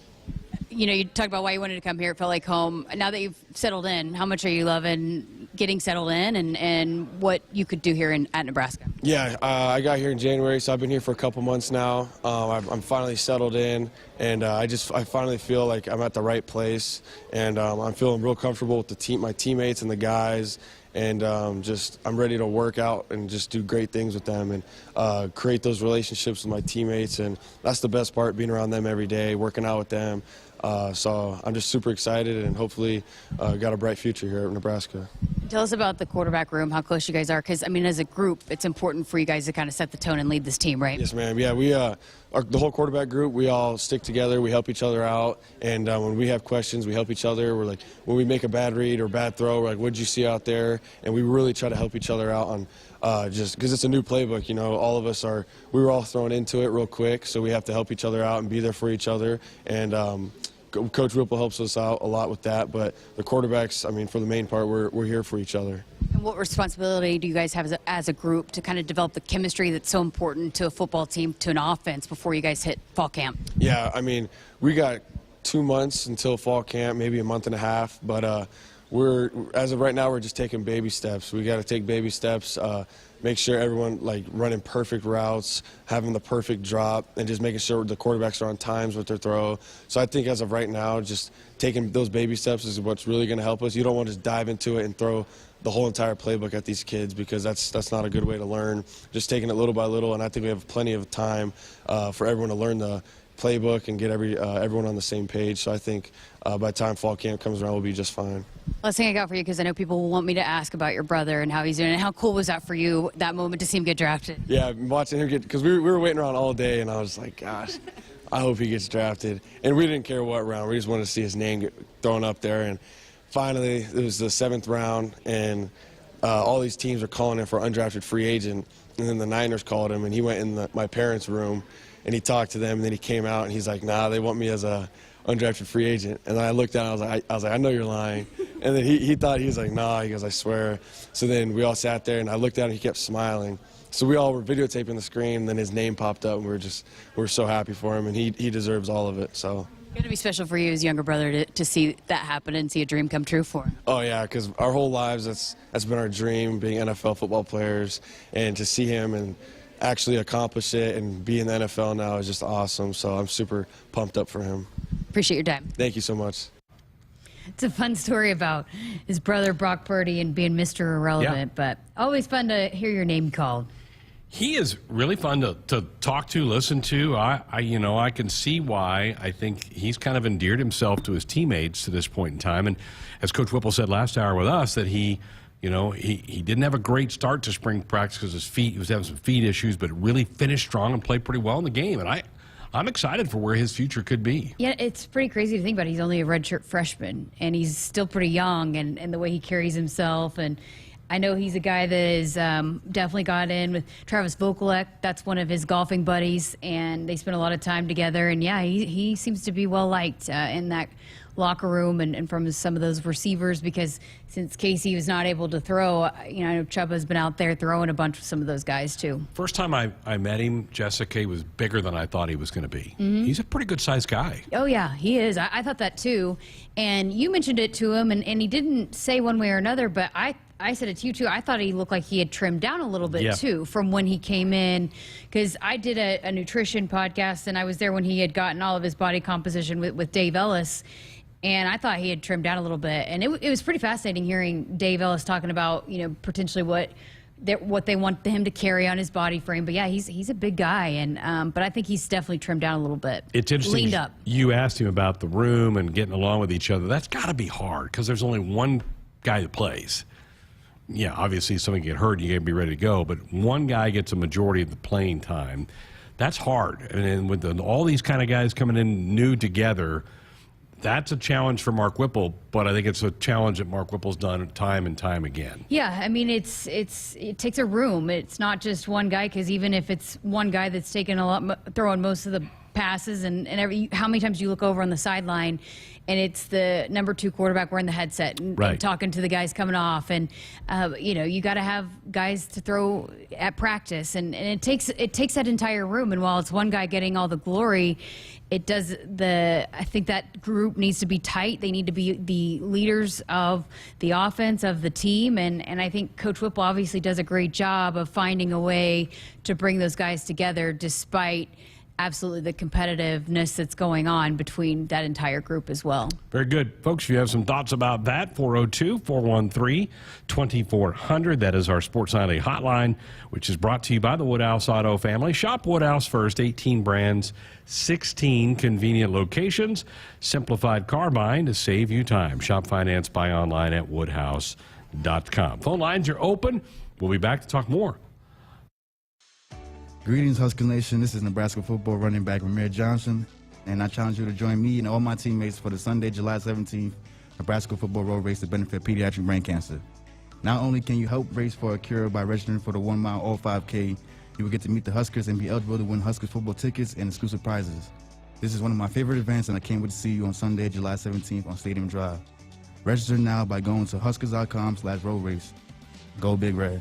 You know, you talked about why you wanted to come here. It felt like home. Now that you've settled in, how much are you loving getting settled in and what you could do here at Nebraska? Yeah, I got here in January, so I've been here for a couple months now. I'm finally settled in, and I finally feel like I'm at the right place, and I'm feeling real comfortable with my teammates and the guys. And I'm ready to work out and just do great things with them and create those relationships with my teammates. And that's the best part, being around them every day, working out with them. So I'm just super excited, and hopefully got a bright future here at Nebraska. Tell us about the quarterback room, how close you guys are, because, I mean, as a group, it's important for you guys to kind of set the tone and lead this team, right? Yes, ma'am. Yeah, the whole quarterback group, we all stick together, we help each other out, and when we have questions, we help each other. We're like, when we make a bad read or bad throw, we're like, what'd you see out there? And we really try to help each other out on just because it's a new playbook. You know, all of us we were all thrown into it real quick, so we have to help each other out and be there for each other. And Coach Whipple helps us out a lot with that, but the quarterbacks, I mean, for the main part, we're here for each other. And what responsibility do you guys have as a group to kind of develop the chemistry that's so important to a football team, to an offense, before you guys hit fall camp? Yeah, I mean, we got 2 months until fall camp, maybe a month and a half, but as of right now, we're just taking baby steps. We got to take baby steps, make sure everyone running perfect routes, having the perfect drop, and just making sure the quarterbacks are on times with their throw. So I think as of right now, just taking those baby steps is what's really going to help us. You don't want to just dive into it and throw the whole entire playbook at these kids, because that's not a good way to learn. Just taking it little by little, and I think we have plenty of time for everyone to learn the playbook and get everyone on the same page. So I think by the time fall camp comes around, we'll be just fine. Last thing I got for you, because I know people will want me to ask about your brother and how he's doing, and how cool was that for you, that moment to see him get drafted? Yeah, watching him because we were waiting around all day, and I was like, gosh, I hope he gets drafted. And we didn't care what round. We just wanted to see his name get thrown up there. And finally, it was the 7th round, and all these teams were calling him for undrafted free agent. And then the Niners called him, and he went in my parents' room, and he talked to them, and then he came out, and he's like, nah, they want me as a undrafted free agent. And then I looked down, I was like, I know you're lying. And then he thought, he was like, nah, he goes, I swear. So then we all sat there, and I looked at him, he kept smiling. So we all were videotaping the screen, and then his name popped up, and we were so happy for him, and he deserves all of it. So it's gonna be special for you as younger brother to see that happen and see a dream come true for him. Oh yeah, because our whole lives that's been our dream, being NFL football players, and to see him and actually accomplish it and be in the NFL now is just awesome. So I'm super pumped up for him. Appreciate your time. Thank you so much. It's a fun story about his brother Brock Purdy and being Mr. Irrelevant, but always fun to hear your name called. He is really fun to talk to, listen to. I can see why. I think he's kind of endeared himself to his teammates to this point in time. And as Coach Whipple said last hour with us, that he didn't have a great start to spring practice because he was having some feet issues, but really finished strong and played pretty well in the game. And I'm excited for where his future could be. Yeah, it's pretty crazy to think about. He's only a redshirt freshman, and he's still pretty young, and the way he carries himself. And I know he's a guy that has definitely got in with Travis Vokalek. That's one of his golfing buddies, and they spend a lot of time together. And, yeah, he seems to be well-liked in that locker room and from some of those receivers, because since Casey was not able to throw, I know Chubba's been out there throwing a bunch of some of those guys too. First time I met him, Jessica, he was bigger than I thought he was going to be. He's a pretty good-sized guy. Oh, yeah, he is. I thought that too. And you mentioned it to him, and he didn't say one way or another, but I said it to you too. I thought he looked like he had trimmed down a little bit too from when he came in, because I did a nutrition podcast, and I was there when he had gotten all of his body composition with Dave Ellis. And I thought he had trimmed down a little bit. And it was pretty fascinating hearing Dave Ellis talking about, potentially what they want him to carry on his body frame. But, yeah, he's a big guy. And but I think he's definitely trimmed down a little bit. It's interesting. Leaned up. You asked him about the room and getting along with each other. That's got to be hard because there's only one guy that plays. Yeah, obviously, if somebody get hurt, you got to be ready to go. But one guy gets a majority of the playing time. That's hard. And then with all these kind of guys coming in new together, that's a challenge for Mark Whipple, but I think it's a challenge that Mark Whipple's done time and time again. Yeah, I mean, it takes a room. It's not just one guy, because even if it's one guy that's taking throwing most of the passes, and how many times you look over on the sideline and it's the number 2 quarterback wearing the headset and talking to the guys coming off, and you got to have guys to throw at practice, and it takes that entire room. And while it's one guy getting all the glory, I think that group needs to be tight. They need to be the leaders of the offense, of the team, and I think Coach Whipple obviously does a great job of finding a way to bring those guys together despite absolutely the competitiveness that's going on between that entire group as well. Very good. Folks, if you have some thoughts about that, 402-413-2400. That is our Sports Nightly hotline, which is brought to you by the Woodhouse Auto family. Shop Woodhouse first, 18 brands, 16 convenient locations. Simplified car buying to save you time. Shop, finance, buy online at woodhouse.com. Phone lines are open. We'll be back to talk more. Greetings, Husker Nation. This is Nebraska football running back Ramir Johnson, and I challenge you to join me and all my teammates for the Sunday, July 17th, Nebraska football road race to benefit pediatric brain cancer. Not only can you help race for a cure by registering for the 1 mile all 5K, you will get to meet the Huskers and be eligible to win Huskers football tickets and exclusive prizes. This is one of my favorite events, and I can't wait to see you on Sunday, July 17th on Stadium Drive. Register now by going to huskers.com/road race. Go Big Red.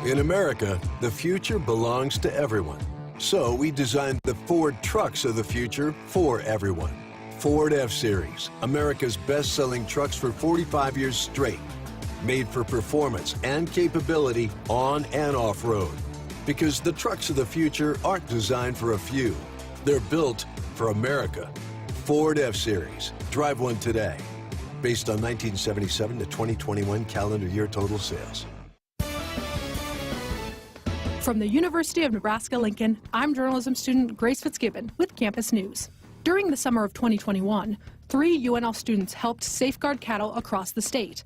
In America, the future belongs to everyone. So we designed the Ford trucks of the future for everyone. Ford F-Series, America's best-selling trucks for 45 years straight. Made for performance and capability on and off-road. Because the trucks of the future aren't designed for a few. They're built for America. Ford F-Series. Drive one today. Based on 1977 to 2021 calendar year total sales. From the University of Nebraska-Lincoln, I'm journalism student Grace Fitzgibbon with Campus News. During the summer of 2021, 3 UNL students helped safeguard cattle across the state.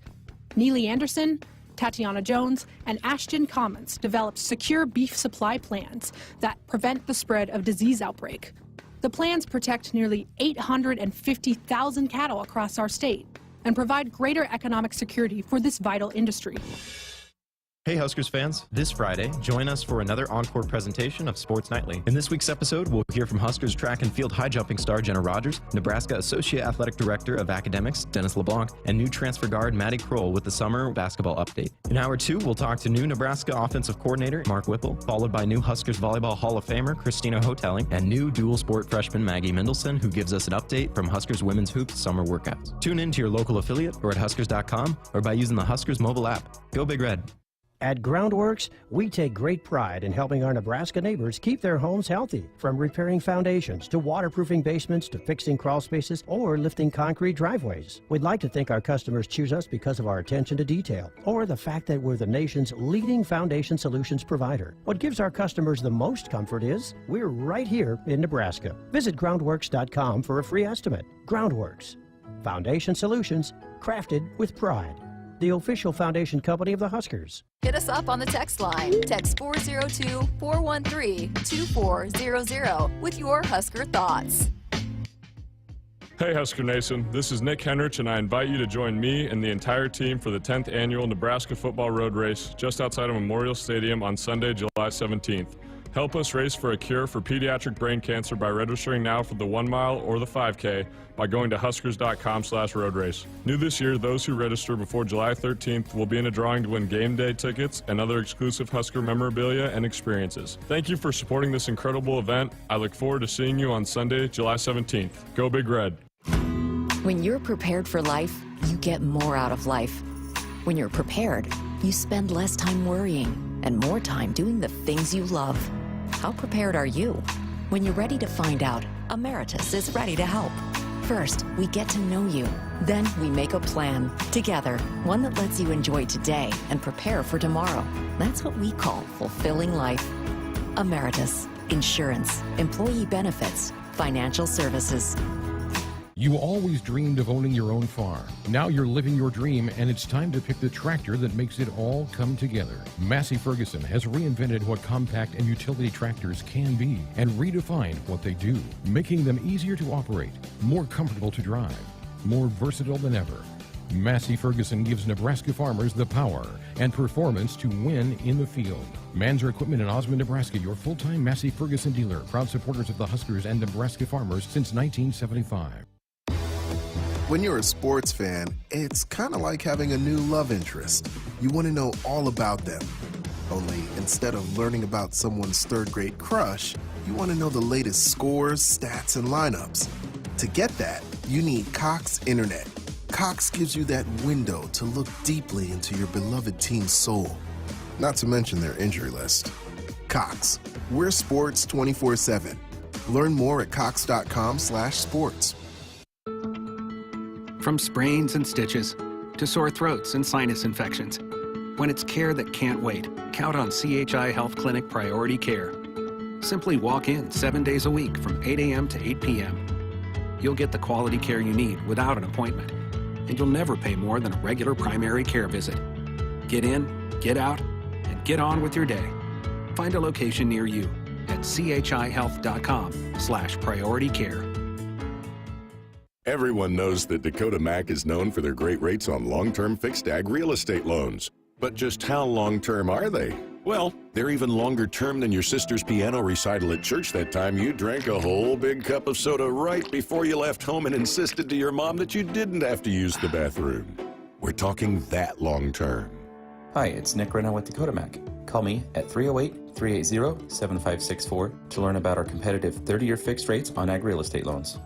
Neely Anderson, Tatiana Jones, and Ashton Commons developed secure beef supply plans that prevent the spread of disease outbreak. The plans protect nearly 850,000 cattle across our state and provide greater economic security for this vital industry. Hey Huskers fans, this Friday, join us for another encore presentation of Sports Nightly. In this week's episode, we'll hear from Huskers track and field high jumping star Jenna Rogers, Nebraska Associate Athletic Director of Academics Dennis LeBlanc, and new transfer guard Maddie Kroll with the summer basketball update. In Hour 2, we'll talk to new Nebraska Offensive Coordinator Mark Whipple, followed by new Huskers Volleyball Hall of Famer Christina Hotelling, and new dual sport freshman Maggie Mendelson, who gives us an update from Huskers Women's Hoops summer workouts. Tune in to your local affiliate or at Huskers.com or by using the Huskers mobile app. Go Big Red. At Groundworks, we take great pride in helping our Nebraska neighbors keep their homes healthy. From repairing foundations to waterproofing basements to fixing crawl spaces or lifting concrete driveways. We'd like to think our customers choose us because of our attention to detail or the fact that we're the nation's leading foundation solutions provider. What gives our customers the most comfort is we're right here in Nebraska. Visit groundworks.com for a free estimate. Groundworks. Foundation solutions crafted with pride. The official foundation company of the Huskers. Hit us up on the text line. Text 402-413-2400 with your Husker thoughts. Hey Husker Nation, this is Nick Heinrich, and I invite you to join me and the entire team for the 10th annual Nebraska Football Road Race just outside of Memorial Stadium on Sunday, July 17th. Help us race for a cure for pediatric brain cancer by registering now for the 1 mile or the 5K by going to huskers.com/road race. New this year, those who register before July 13th will be in a drawing to win game day tickets and other exclusive Husker memorabilia and experiences. Thank you for supporting this incredible event. I look forward to seeing you on Sunday, July 17th. Go Big Red. When you're prepared for life, you get more out of life. When you're prepared, you spend less time worrying and more time doing the things you love. How prepared are you? When you're ready to find out, Emeritus is ready to help. First, we get to know you. Then we make a plan together, one that lets you enjoy today and prepare for tomorrow. That's what we call fulfilling life. Emeritus, insurance, employee benefits, financial services. You always dreamed of owning your own farm. Now you're living your dream, and it's time to pick the tractor that makes it all come together. Massey Ferguson has reinvented what compact and utility tractors can be and redefined what they do, making them easier to operate, more comfortable to drive, more versatile than ever. Massey Ferguson gives Nebraska farmers the power and performance to win in the field. Manzer Equipment in Osmond, Nebraska, your full-time Massey Ferguson dealer, proud supporters of the Huskers and Nebraska farmers since 1975. When you're a sports fan, it's kind of like having a new love interest. You want to know all about them. Only instead of learning about someone's third-grade crush, you want to know the latest scores, stats, and lineups. To get that, you need Cox Internet. Cox gives you that window to look deeply into your beloved team's soul. Not to mention their injury list. Cox, we're sports 24/7. Learn more at cox.com/sports. From sprains and stitches to sore throats and sinus infections. When it's care that can't wait, count on CHI Health Clinic Priority Care. Simply walk in 7 days a week from 8 a.m. to 8 p.m. You'll get the quality care you need without an appointment, and you'll never pay more than a regular primary care visit. Get in, get out, and get on with your day. Find a location near you at chihealth.com/priority care. Everyone knows that Dakota Mac is known for their great rates on long-term fixed ag real estate loans. But just how long-term are they? Well, they're even longer term than your sister's piano recital at church that time you drank a whole big cup of soda right before you left home and insisted to your mom that you didn't have to use the bathroom. We're talking that long-term. Hi, it's Nick Renna with Dakota Mac. Call me at 308-380-7564 to learn about our competitive 30-year fixed rates on ag real estate loans.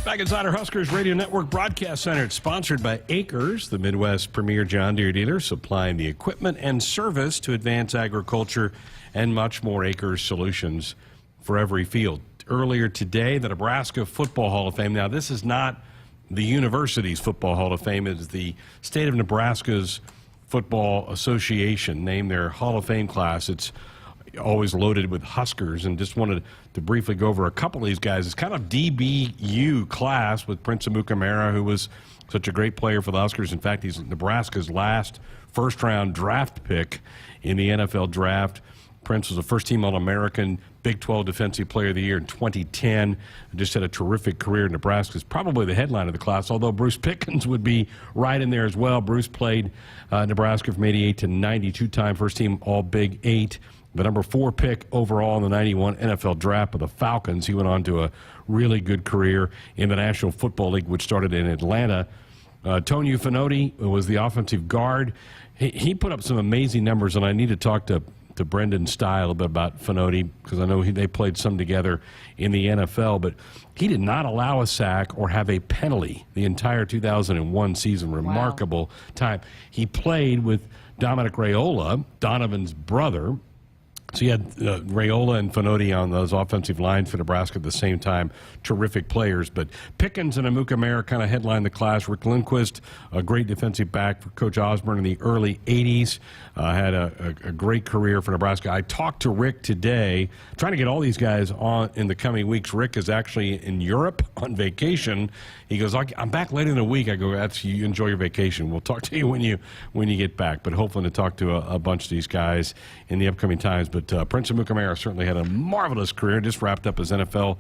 Back inside our Huskers Radio Network Broadcast Center. It's sponsored by Acres, the Midwest premier John Deere dealer, supplying the equipment and service to advance agriculture and much more. Acres solutions for every field. Earlier today, the Nebraska Football Hall of Fame. Now, this is not the university's Football Hall of Fame. It is the state of Nebraska's Football Association named their Hall of Fame class. It's always loaded with Huskers, and just wanted to briefly go over a couple of these guys. It's kind of DBU class with Prince Amukamara, who was such a great player for the Huskers. In fact, he's Nebraska's last first-round draft pick in the NFL draft. Prince was a first-team All-American, Big 12 Defensive Player of the Year in 2010. Just had a terrific career. Nebraska's probably the headline of the class, although Bruce Pickens would be right in there as well. Bruce played Nebraska from 88 to 92-time first-team All-Big 8. The number 4 pick overall in the 91 NFL draft of the Falcons. He went on to a really good career in the National Football League, which started in Atlanta. Tony Ufinotti was the offensive guard. He put up some amazing numbers, and I need to talk to Brendan's style a little bit about Finotti, because I know they played some together in the NFL, but he did not allow a sack or have a penalty the entire 2001 season. Remarkable time. He played with Dominic Raiola, Donovan's brother. So you had Raiola and Finotti on those offensive lines for Nebraska at the same time. Terrific players. But Pickens and Amukamara kind of headlined the class. Rick Lindquist, a great defensive back for Coach Osborne in the early 80s, had a great career for Nebraska. I talked to Rick today, trying to get all these guys on in the coming weeks. Rick is actually in Europe on vacation. He goes, I'm back later in the week. I go, you enjoy your vacation. We'll talk to you when you get back. But hopefully to talk to a bunch of these guys in the upcoming times. But Prince Amukamara certainly had a marvelous career. Just wrapped up his NFL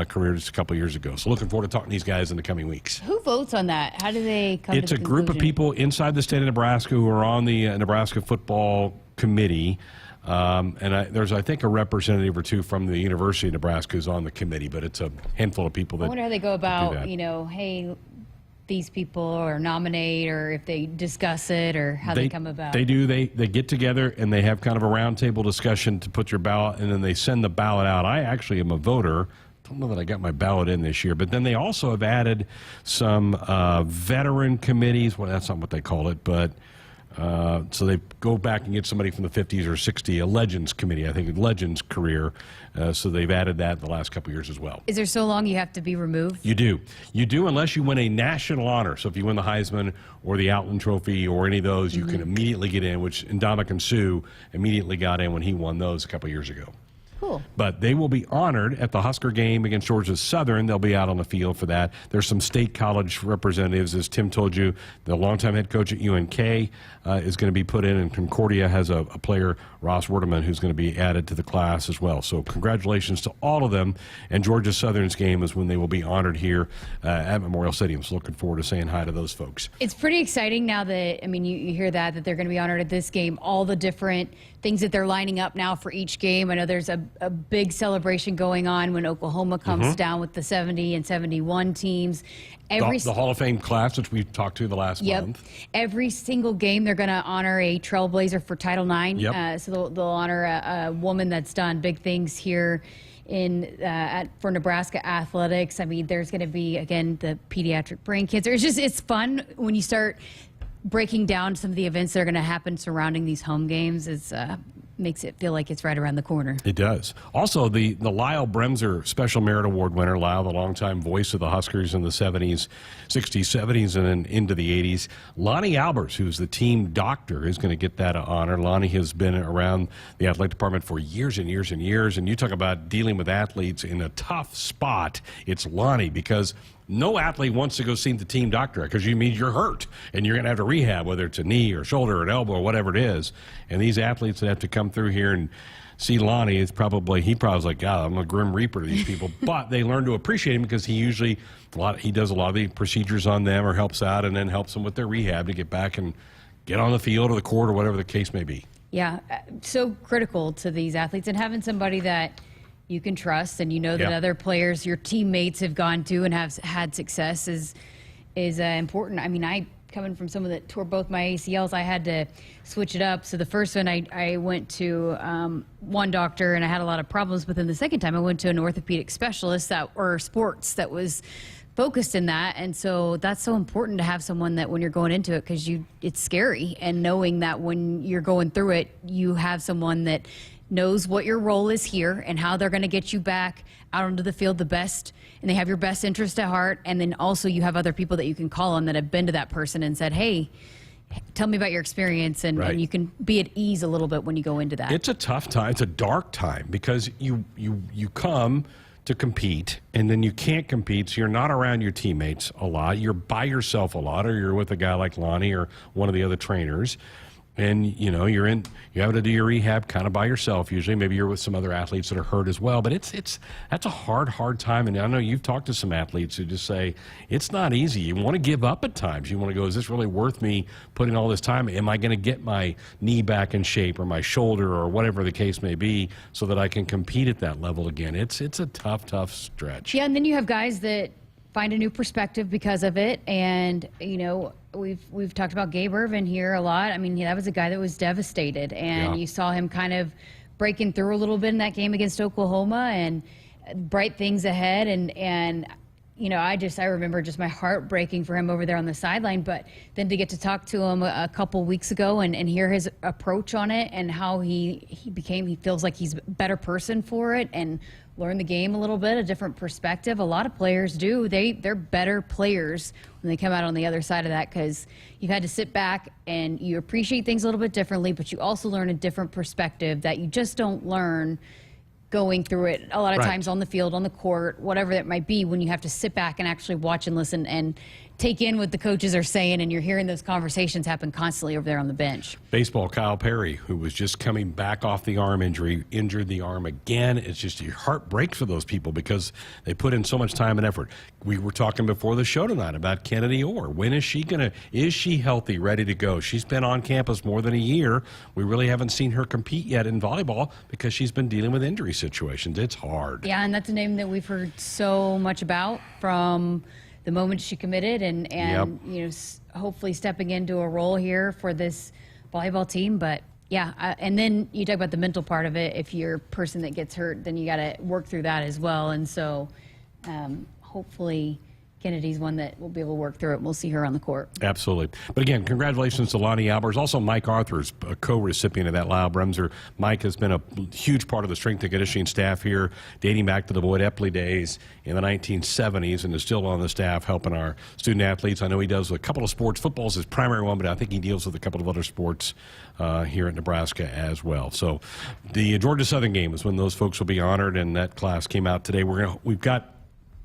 career just a couple years ago. So looking forward to talking to these guys in the coming weeks. Who votes on that? How do they come to the conclusion? It's a group of people inside the state of Nebraska who are on the Nebraska football committee. There's, I think, a representative or two from the University of Nebraska who's on the committee, but it's a handful of people that I wonder how they go about, that. Hey, these people or nominate, or if they discuss it, or how they come about. They do. They get together and they have kind of a roundtable discussion to put your ballot, and then they send the ballot out. I actually am a voter. Don't know that I got my ballot in this year, but then they also have added some veteran committees. Well, that's not what they call it, but so they go back and get somebody from the 50s or 60s, a Legends committee, I think, Legends career. So they've added that in the last couple of years as well. Is there so long you have to be removed? You do. You do unless you win a national honor. So if you win the Heisman or the Outland Trophy or any of those, you can immediately get in, which Ndamukong Suh immediately got in when he won those a couple of years ago. Cool. But they will be honored at the Husker game against Georgia Southern. They'll be out on the field for that. There's some state college representatives, as Tim told you. The longtime head coach at UNK is going to be put in, and Concordia has a player, Ross Werdeman, who's going to be added to the class as well. So congratulations to all of them. And Georgia Southern's game is when they will be honored here at Memorial Stadium. So looking forward to saying hi to those folks. It's pretty exciting now that, you hear that they're going to be honored at this game, all the different things that they're lining up now for each game. I know there's a big celebration going on when Oklahoma comes down with the 70 and 71 teams. The Hall of Fame class, which we've talked to the last month. Every single game, they're going to honor a trailblazer for Title IX. So they'll honor a woman that's done big things here for Nebraska athletics. There's going to be, again, the pediatric brain cancer. It's fun when you start breaking down some of the events that are going to happen surrounding these home games. It's makes it feel like it's right around the corner. It does. Also, the Lyle Bremser Special Merit Award winner, Lyle, the longtime voice of the Huskers in the 70s, 60s, 70s, and then into the 80s. Lonnie Albers, who's the team doctor, is going to get that honor. Lonnie has been around the athletic department for years and years and years, and you talk about dealing with athletes in a tough spot. It's Lonnie, because no athlete wants to go see the team doctor because you mean you're hurt and you're going to have to rehab, whether it's a knee or shoulder or an elbow or whatever it is. And these athletes that have to come through here and see Lonnie, he probably was like, God, I'm a grim reaper to these people. But they learn to appreciate him because he does a lot of the procedures on them or helps out and then helps them with their rehab to get back and get on the field or the court or whatever the case may be. Yeah, so critical to these athletes, and having somebody that you can trust and that other players, your teammates, have gone to and have had success is important. I coming from someone that tore both my ACLs, I had to switch it up. So the first one I went to one doctor and I had a lot of problems, but then the second time I went to an orthopedic specialist that was focused in that. And so that's so important to have someone that when you're going into it, because it's scary, and knowing that when you're going through it, you have someone that knows what your role is here and how they're going to get you back out onto the field the best, and they have your best interest at heart. And then also you have other people that you can call on that have been to that person and said, hey, tell me about your experience, and you can be at ease a little bit when you go into that. It's a tough time. It's a dark time because you come to compete and then you can't compete, so you're not around your teammates a lot. You're by yourself a lot, or you're with a guy like Lonnie or one of the other trainers. And, you have to do your rehab kind of by yourself usually. Maybe you're with some other athletes that are hurt as well. But that's a hard time. And I know you've talked to some athletes who just say, it's not easy. You want to give up at times. You want to go, is this really worth me putting all this time? Am I going to get my knee back in shape or my shoulder or whatever the case may be so that I can compete at that level again? It's a tough stretch. Yeah, and then you have guys that find a new perspective because of it. And, we've talked about Gabe Ervin here a lot. I mean, that was a guy that was devastated, and you saw him kind of breaking through a little bit in that game against Oklahoma, and bright things ahead. And you know, I remember just my heart breaking for him over there on the sideline. But then to get to talk to him a couple weeks ago and hear his approach on it and how he feels like he's a better person for it and learn the game a little bit, a different perspective. A lot of players do. They're better players when they come out on the other side of that, because you've had to sit back and you appreciate things a little bit differently, but you also learn a different perspective that you just don't learn going through it a lot of times on the field, on the court, whatever that might be, when you have to sit back and actually watch and listen and take in what the coaches are saying, and you're hearing those conversations happen constantly over there on the bench. Baseball, Kyle Perry, who was just coming back off the arm injury, injured the arm again. It's just your heart breaks for those people because they put in so much time and effort. We were talking before the show tonight about Kennedy Orr. When is she healthy, ready to go? She's been on campus more than a year. We really haven't seen her compete yet in volleyball because she's been dealing with injury situations. It's hard. Yeah, and that's a name that we've heard so much about from the moment she committed, and you know, hopefully stepping into a role here for this volleyball team. But yeah, and then you talk about the mental part of it. If you're a person that gets hurt, then you got to work through that as well. And so hopefully Kennedy's one that will be able to work through it. We'll see her on the court. Absolutely. But again, congratulations to Lonnie Albers. Also, Mike Arthur's a co-recipient of that Lyle Bremser. Mike has been a huge part of the strength and conditioning staff here, dating back to the Boyd Epley days in the 1970s, and is still on the staff helping our student athletes. I know he does a couple of sports. Football is his primary one, but I think he deals with a couple of other sports here at Nebraska as well. So the Georgia Southern game is when those folks will be honored, and that class came out today. We've got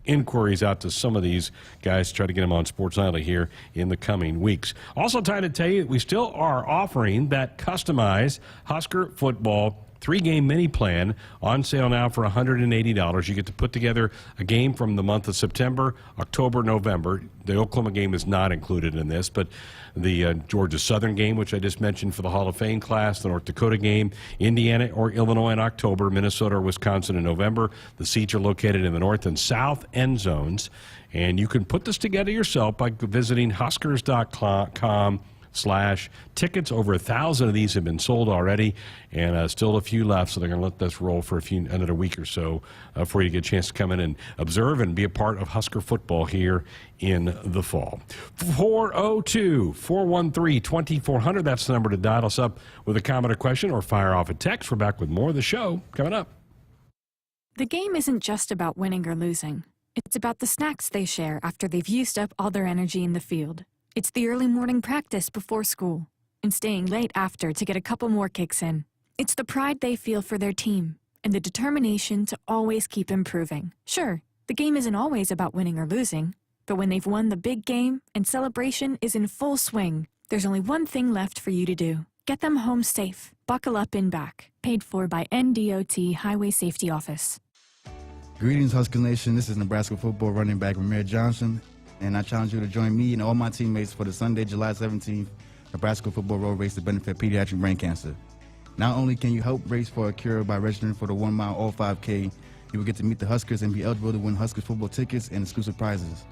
inquiries out to some of these guys to try to get them on Sports Nightly here in the coming weeks. Also, time to tell you, we still are offering that customized Husker football 3-game mini plan on sale now for $180. You get to put together a game from the month of September, October, November. The Oklahoma game is not included in this, but the Georgia Southern game, which I just mentioned for the Hall of Fame class, the North Dakota game, Indiana or Illinois in October, Minnesota or Wisconsin in November. The seats are located in the north and south end zones, and you can put this together yourself by visiting Huskers.com/tickets. Over 1,000 of these have been sold already, and still a few left, so they're going to let this roll for another week or so before you get a chance to come in and observe and be a part of Husker football here in the fall. 402-413-2400. That's the number to dial us up with a comment or question, or fire off a text. We're back with more of the show coming up. The game isn't just about winning or losing. It's about the snacks they share after they've used up all their energy in the field. It's the early morning practice before school and staying late after to get a couple more kicks in. It's the pride they feel for their team and the determination to always keep improving. Sure, the game isn't always about winning or losing, but when they've won the big game and celebration is in full swing, there's only one thing left for you to do. Get them home safe. Buckle up and back. Paid for by NDOT Highway Safety Office. Greetings, Husker Nation. This is Nebraska football running back Ramir Johnson, and I challenge you to join me and all my teammates for the Sunday, July 17th, Nebraska football road race to benefit pediatric brain cancer. Not only can you help race for a cure by registering for the 1 mile all 5K, you will get to meet the Huskers and be eligible to win Huskers football tickets and exclusive prizes.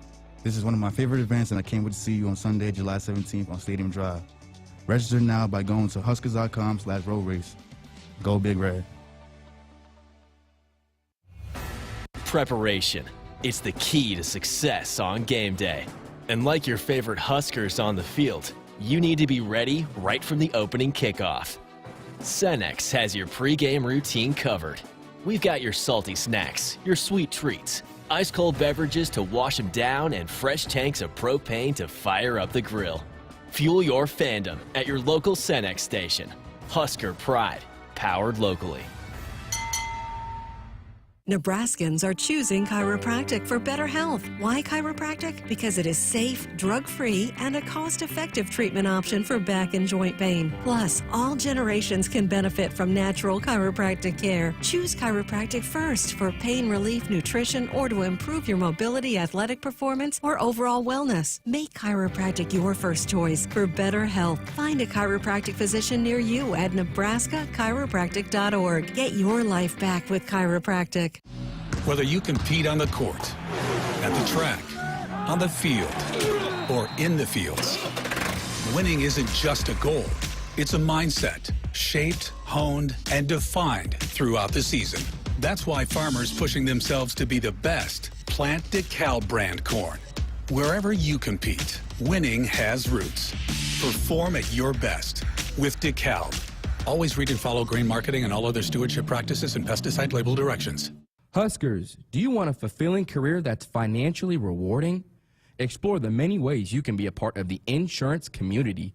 This is one of my favorite events, and I can't wait to see you on Sunday, July 17th on Stadium Drive. Register now by going to huskers.com/road race. Go Big Red. Preparation. It's the key to success on game day. And like your favorite Huskers on the field, you need to be ready right from the opening kickoff. Cenex has your pregame routine covered. We've got your salty snacks, your sweet treats, ice-cold beverages to wash them down, and fresh tanks of propane to fire up the grill. Fuel your fandom at your local Cenex station. Husker Pride, powered locally. Nebraskans are choosing chiropractic for better health. Why chiropractic? Because it is safe, drug-free, and a cost-effective treatment option for back and joint pain. Plus, all generations can benefit from natural chiropractic care. Choose chiropractic first for pain relief, nutrition, or to improve your mobility, athletic performance, or overall wellness. Make chiropractic your first choice for better health. Find a chiropractic physician near you at nebraska-chiropractic.org. Get your life back with chiropractic. Whether you compete on the court, at the track, on the field, or in the fields, Winning isn't just a goal. It's a mindset, shaped, honed, and defined throughout the season. That's why farmers pushing themselves to be the best plant DeKalb brand corn. Wherever you compete, winning has roots. Perform at your best with DeKalb. Always read and follow grain marketing and all other stewardship practices and pesticide label directions. Huskers, do you want a fulfilling career that's financially rewarding? Explore the many ways you can be a part of the insurance community.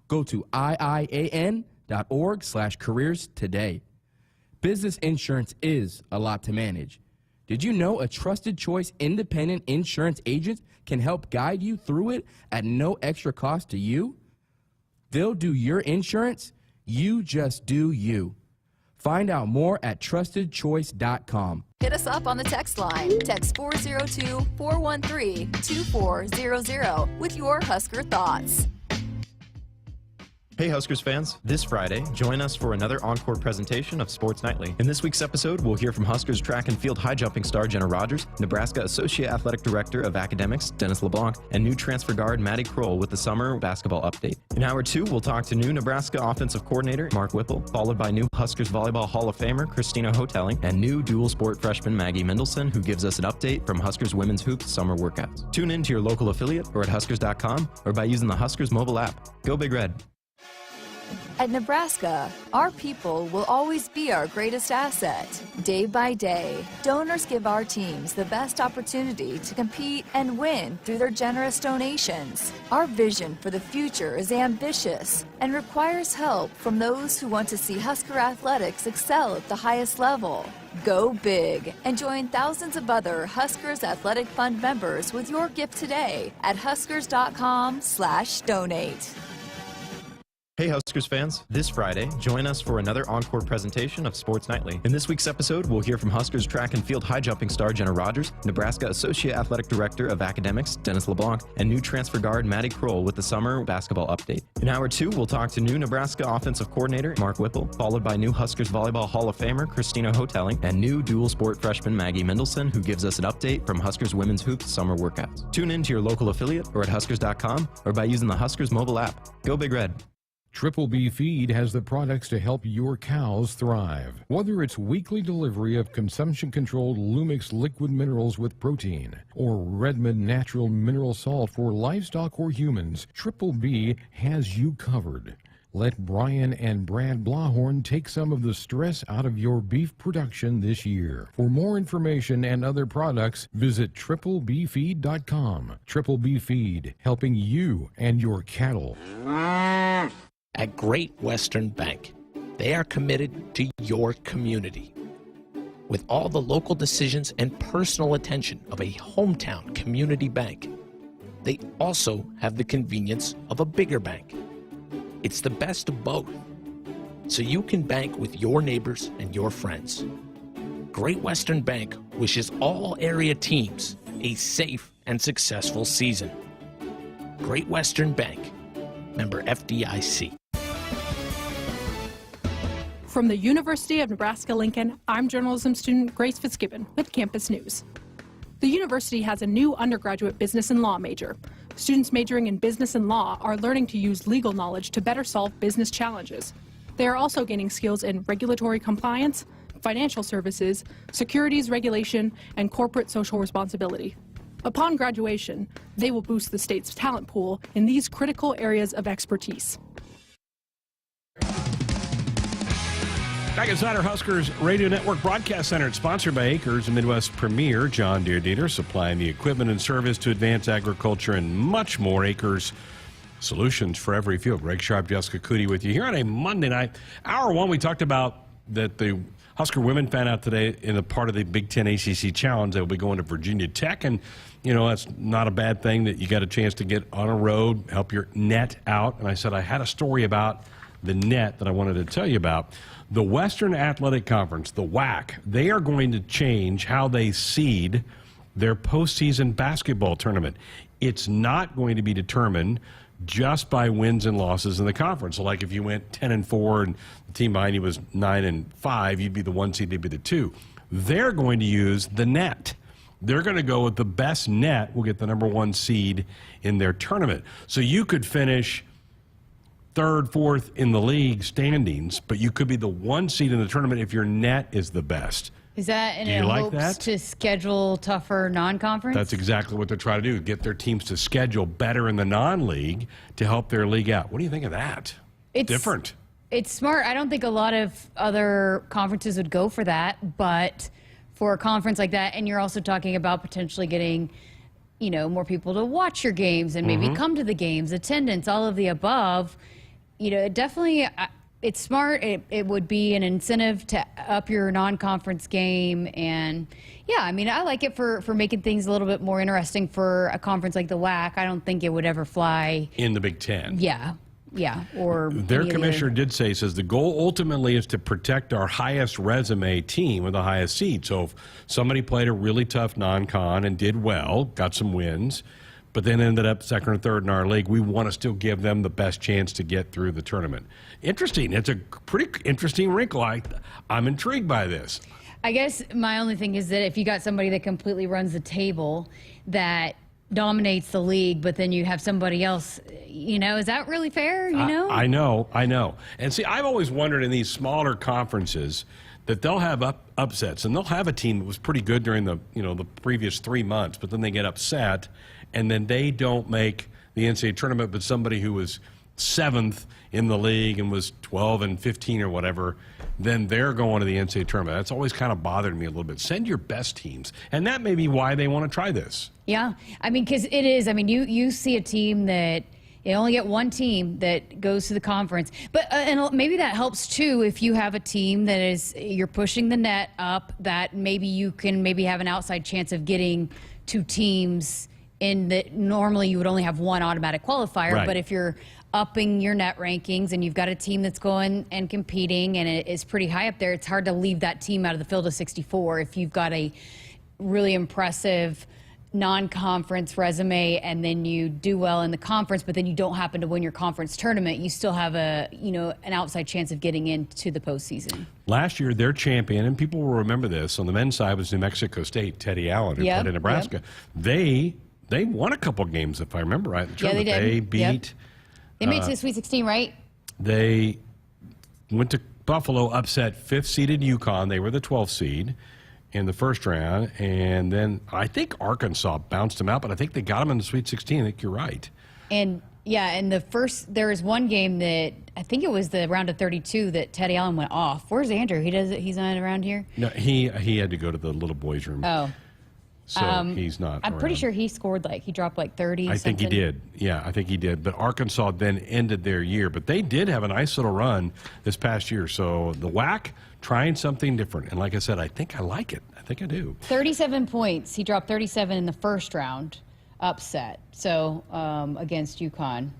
Go to iian.org/careers today. Business insurance is a lot to manage. Did you know a trusted choice independent insurance agent can help guide you through it at no extra cost to you? They'll do your insurance. You just do you. Find out more at trustedchoice.com. Hit us up on the text line. Text 402-413-2400 with your Husker thoughts. Hey Huskers fans, this Friday, join us for another encore presentation of Sports Nightly. In this week's episode, we'll hear from Huskers track and field high jumping star Jenna Rogers, Nebraska Associate Athletic Director of Academics Dennis LeBlanc, and new transfer guard Maddie Kroll with the summer basketball update. In Hour 2, we'll talk to new Nebraska Offensive Coordinator Mark Whipple, followed by new Huskers Volleyball Hall of Famer Christina Hotelling, and new dual sport freshman Maggie Mendelson, who gives us an update from Huskers Women's Hoops summer workouts. Tune in to your local affiliate or at Huskers.com or by using the Huskers mobile app. Go Big Red! At Nebraska, our people will always be our greatest asset. Day by day, donors give our teams the best opportunity to compete and win through their generous donations. Our vision for the future is ambitious and requires help from those who want to see Husker athletics excel at the highest level. Go big and join thousands of other Huskers Athletic Fund members with your gift today at huskers.com/donate. Hey Huskers fans, this Friday, join us for another encore presentation of Sports Nightly. In this week's episode, we'll hear from Huskers track and field high jumping star Jenna Rogers, Nebraska Associate Athletic Director of Academics Dennis LeBlanc, and new transfer guard Maddie Kroll with the summer basketball update. In Hour 2, we'll talk to new Nebraska Offensive Coordinator Mark Whipple, followed by new Huskers Volleyball Hall of Famer Christina Hotelling, and new dual sport freshman Maggie Mendelson, who gives us an update from Huskers Women's Hoops summer workouts. Tune in to your local affiliate or at Huskers.com or by using the Huskers mobile app. Go Big Red! Triple B Feed has the products to help your cows thrive. Whether it's weekly delivery of consumption-controlled Lumix liquid minerals with protein or Redmond natural mineral salt for livestock or humans, Triple B has you covered. Let Brian and Brad Blahorn take some of the stress out of your beef production this year. For more information and other products, visit triplebfeed.com. Triple B Feed, helping you and your cattle. At Great Western Bank, they are committed to your community. With all the local decisions and personal attention of a hometown community bank, they also have the convenience of a bigger bank. It's the best of both, so you can bank with your neighbors and your friends. Great Western Bank wishes all area teams a safe and successful season. Great Western Bank, member FDIC. From the University of Nebraska-Lincoln, I'm journalism student Grace Fitzgibbon with Campus News. The university has a new undergraduate business and law major. Students majoring in business and law are learning to use legal knowledge to better solve business challenges. They are also gaining skills in regulatory compliance, financial services, securities regulation, and corporate social responsibility. Upon graduation, they will boost the state's talent pool in these critical areas of expertise. Back inside our Huskers Radio Network Broadcast Center, it's sponsored by Acres, Midwest Premier John Deere dealer, supplying the equipment and service to advance agriculture and much more. Acres, solutions for every field. Greg Sharpe, Jessica Coody with you here on a Monday night. Hour 1, we talked about that the Husker women found out today in a part of the Big Ten ACC Challenge they will be going to Virginia Tech, and you know that's not a bad thing that you got a chance to get on a road, help your net out. And I said I had a story about the net that I wanted to tell you about. The Western Athletic Conference, the WAC, they are going to change how they seed their postseason basketball tournament. It's not going to be determined just by wins and losses in the conference. So like if you went 10-4 and the team behind you was 9-5, you'd be the 1 seed, they'd be the 2. They're going to use the net. They're going to go with the best net will get the number 1 seed in their tournament. So you could finish third, fourth in the league standings, but you could be the 1 seed in the tournament if your net is the best. Is that in Do you like hopes that? to schedule tougher non-conference? That's exactly what they're trying to do, get their teams to schedule better in the non-league to help their league out. What do you think of that? It's different. It's smart. I don't think a lot of other conferences would go for that, but for a conference like that, and you're also talking about potentially getting, more people to watch your games and maybe come to the games, attendance, all of the above. Definitely, it's smart. It would be an incentive to up your non-conference game. And, I like it for making things a little bit more interesting for a conference like the WAC. I don't think it would ever fly In the Big Ten. Yeah, or Their any commissioner other. did says the goal ultimately is to protect our highest resume team with the highest seed. So if somebody played a really tough non-con and did well, got some wins, but then ended up second or third in our league, we want to still give them the best chance to get through the tournament. Interesting. It's a pretty interesting wrinkle. I'm intrigued by this. I guess my only thing is that if you got somebody that completely runs the table that dominates the league, but then you have somebody else, is that really fair? I know. And see, I've always wondered in these smaller conferences that they'll have upsets, and they'll have a team that was pretty good during the previous 3 months, but then they get upset, and then they don't make the NCAA tournament, but somebody who was 7th in the league and was 12 and 15 or whatever, then they're going to the NCAA tournament. That's always kind of bothered me a little bit. Send your best teams. And that may be why they want to try this. Yeah. because it is. You see a team that you only get one team that goes to the conference. But and maybe that helps, too, if you have a team that you're pushing the net up, that maybe you can have an outside chance of getting 2 teams in that normally you would only have one automatic qualifier. Right. But if you're upping your net rankings and you've got a team that's going and competing and it is pretty high up there, it's hard to leave that team out of the field of 64 if you've got a really impressive non-conference resume and then you do well in the conference, but then you don't happen to win your conference tournament. You still have an outside chance of getting into the postseason. Last year, their champion, and people will remember this, on the men's side was New Mexico State, Teddy Allen, who played in Nebraska. They won a couple games, if I remember right. Yeah, they did. They beat... They made it to the Sweet 16, right? They went to Buffalo, upset 5th-seeded UConn. They were the 12th seed in the first round. And then I think Arkansas bounced them out, but I think they got them in the Sweet 16. I think you're right. And, there was one game that, I think it was the round of 32 that Teddy Allen went off. Where's Andrew? He's not around here? No, he had to go to the little boys' room. Oh. So he's not I'm pretty around. sure he scored he dropped 30. I think he did. Yeah, I think he did. But Arkansas then ended their year. But they did have a nice little run this past year. So the WAC trying something different. And like I said, I think I like it. I think I do. 37 points. He dropped 37 in the first round, upset. So against UConn.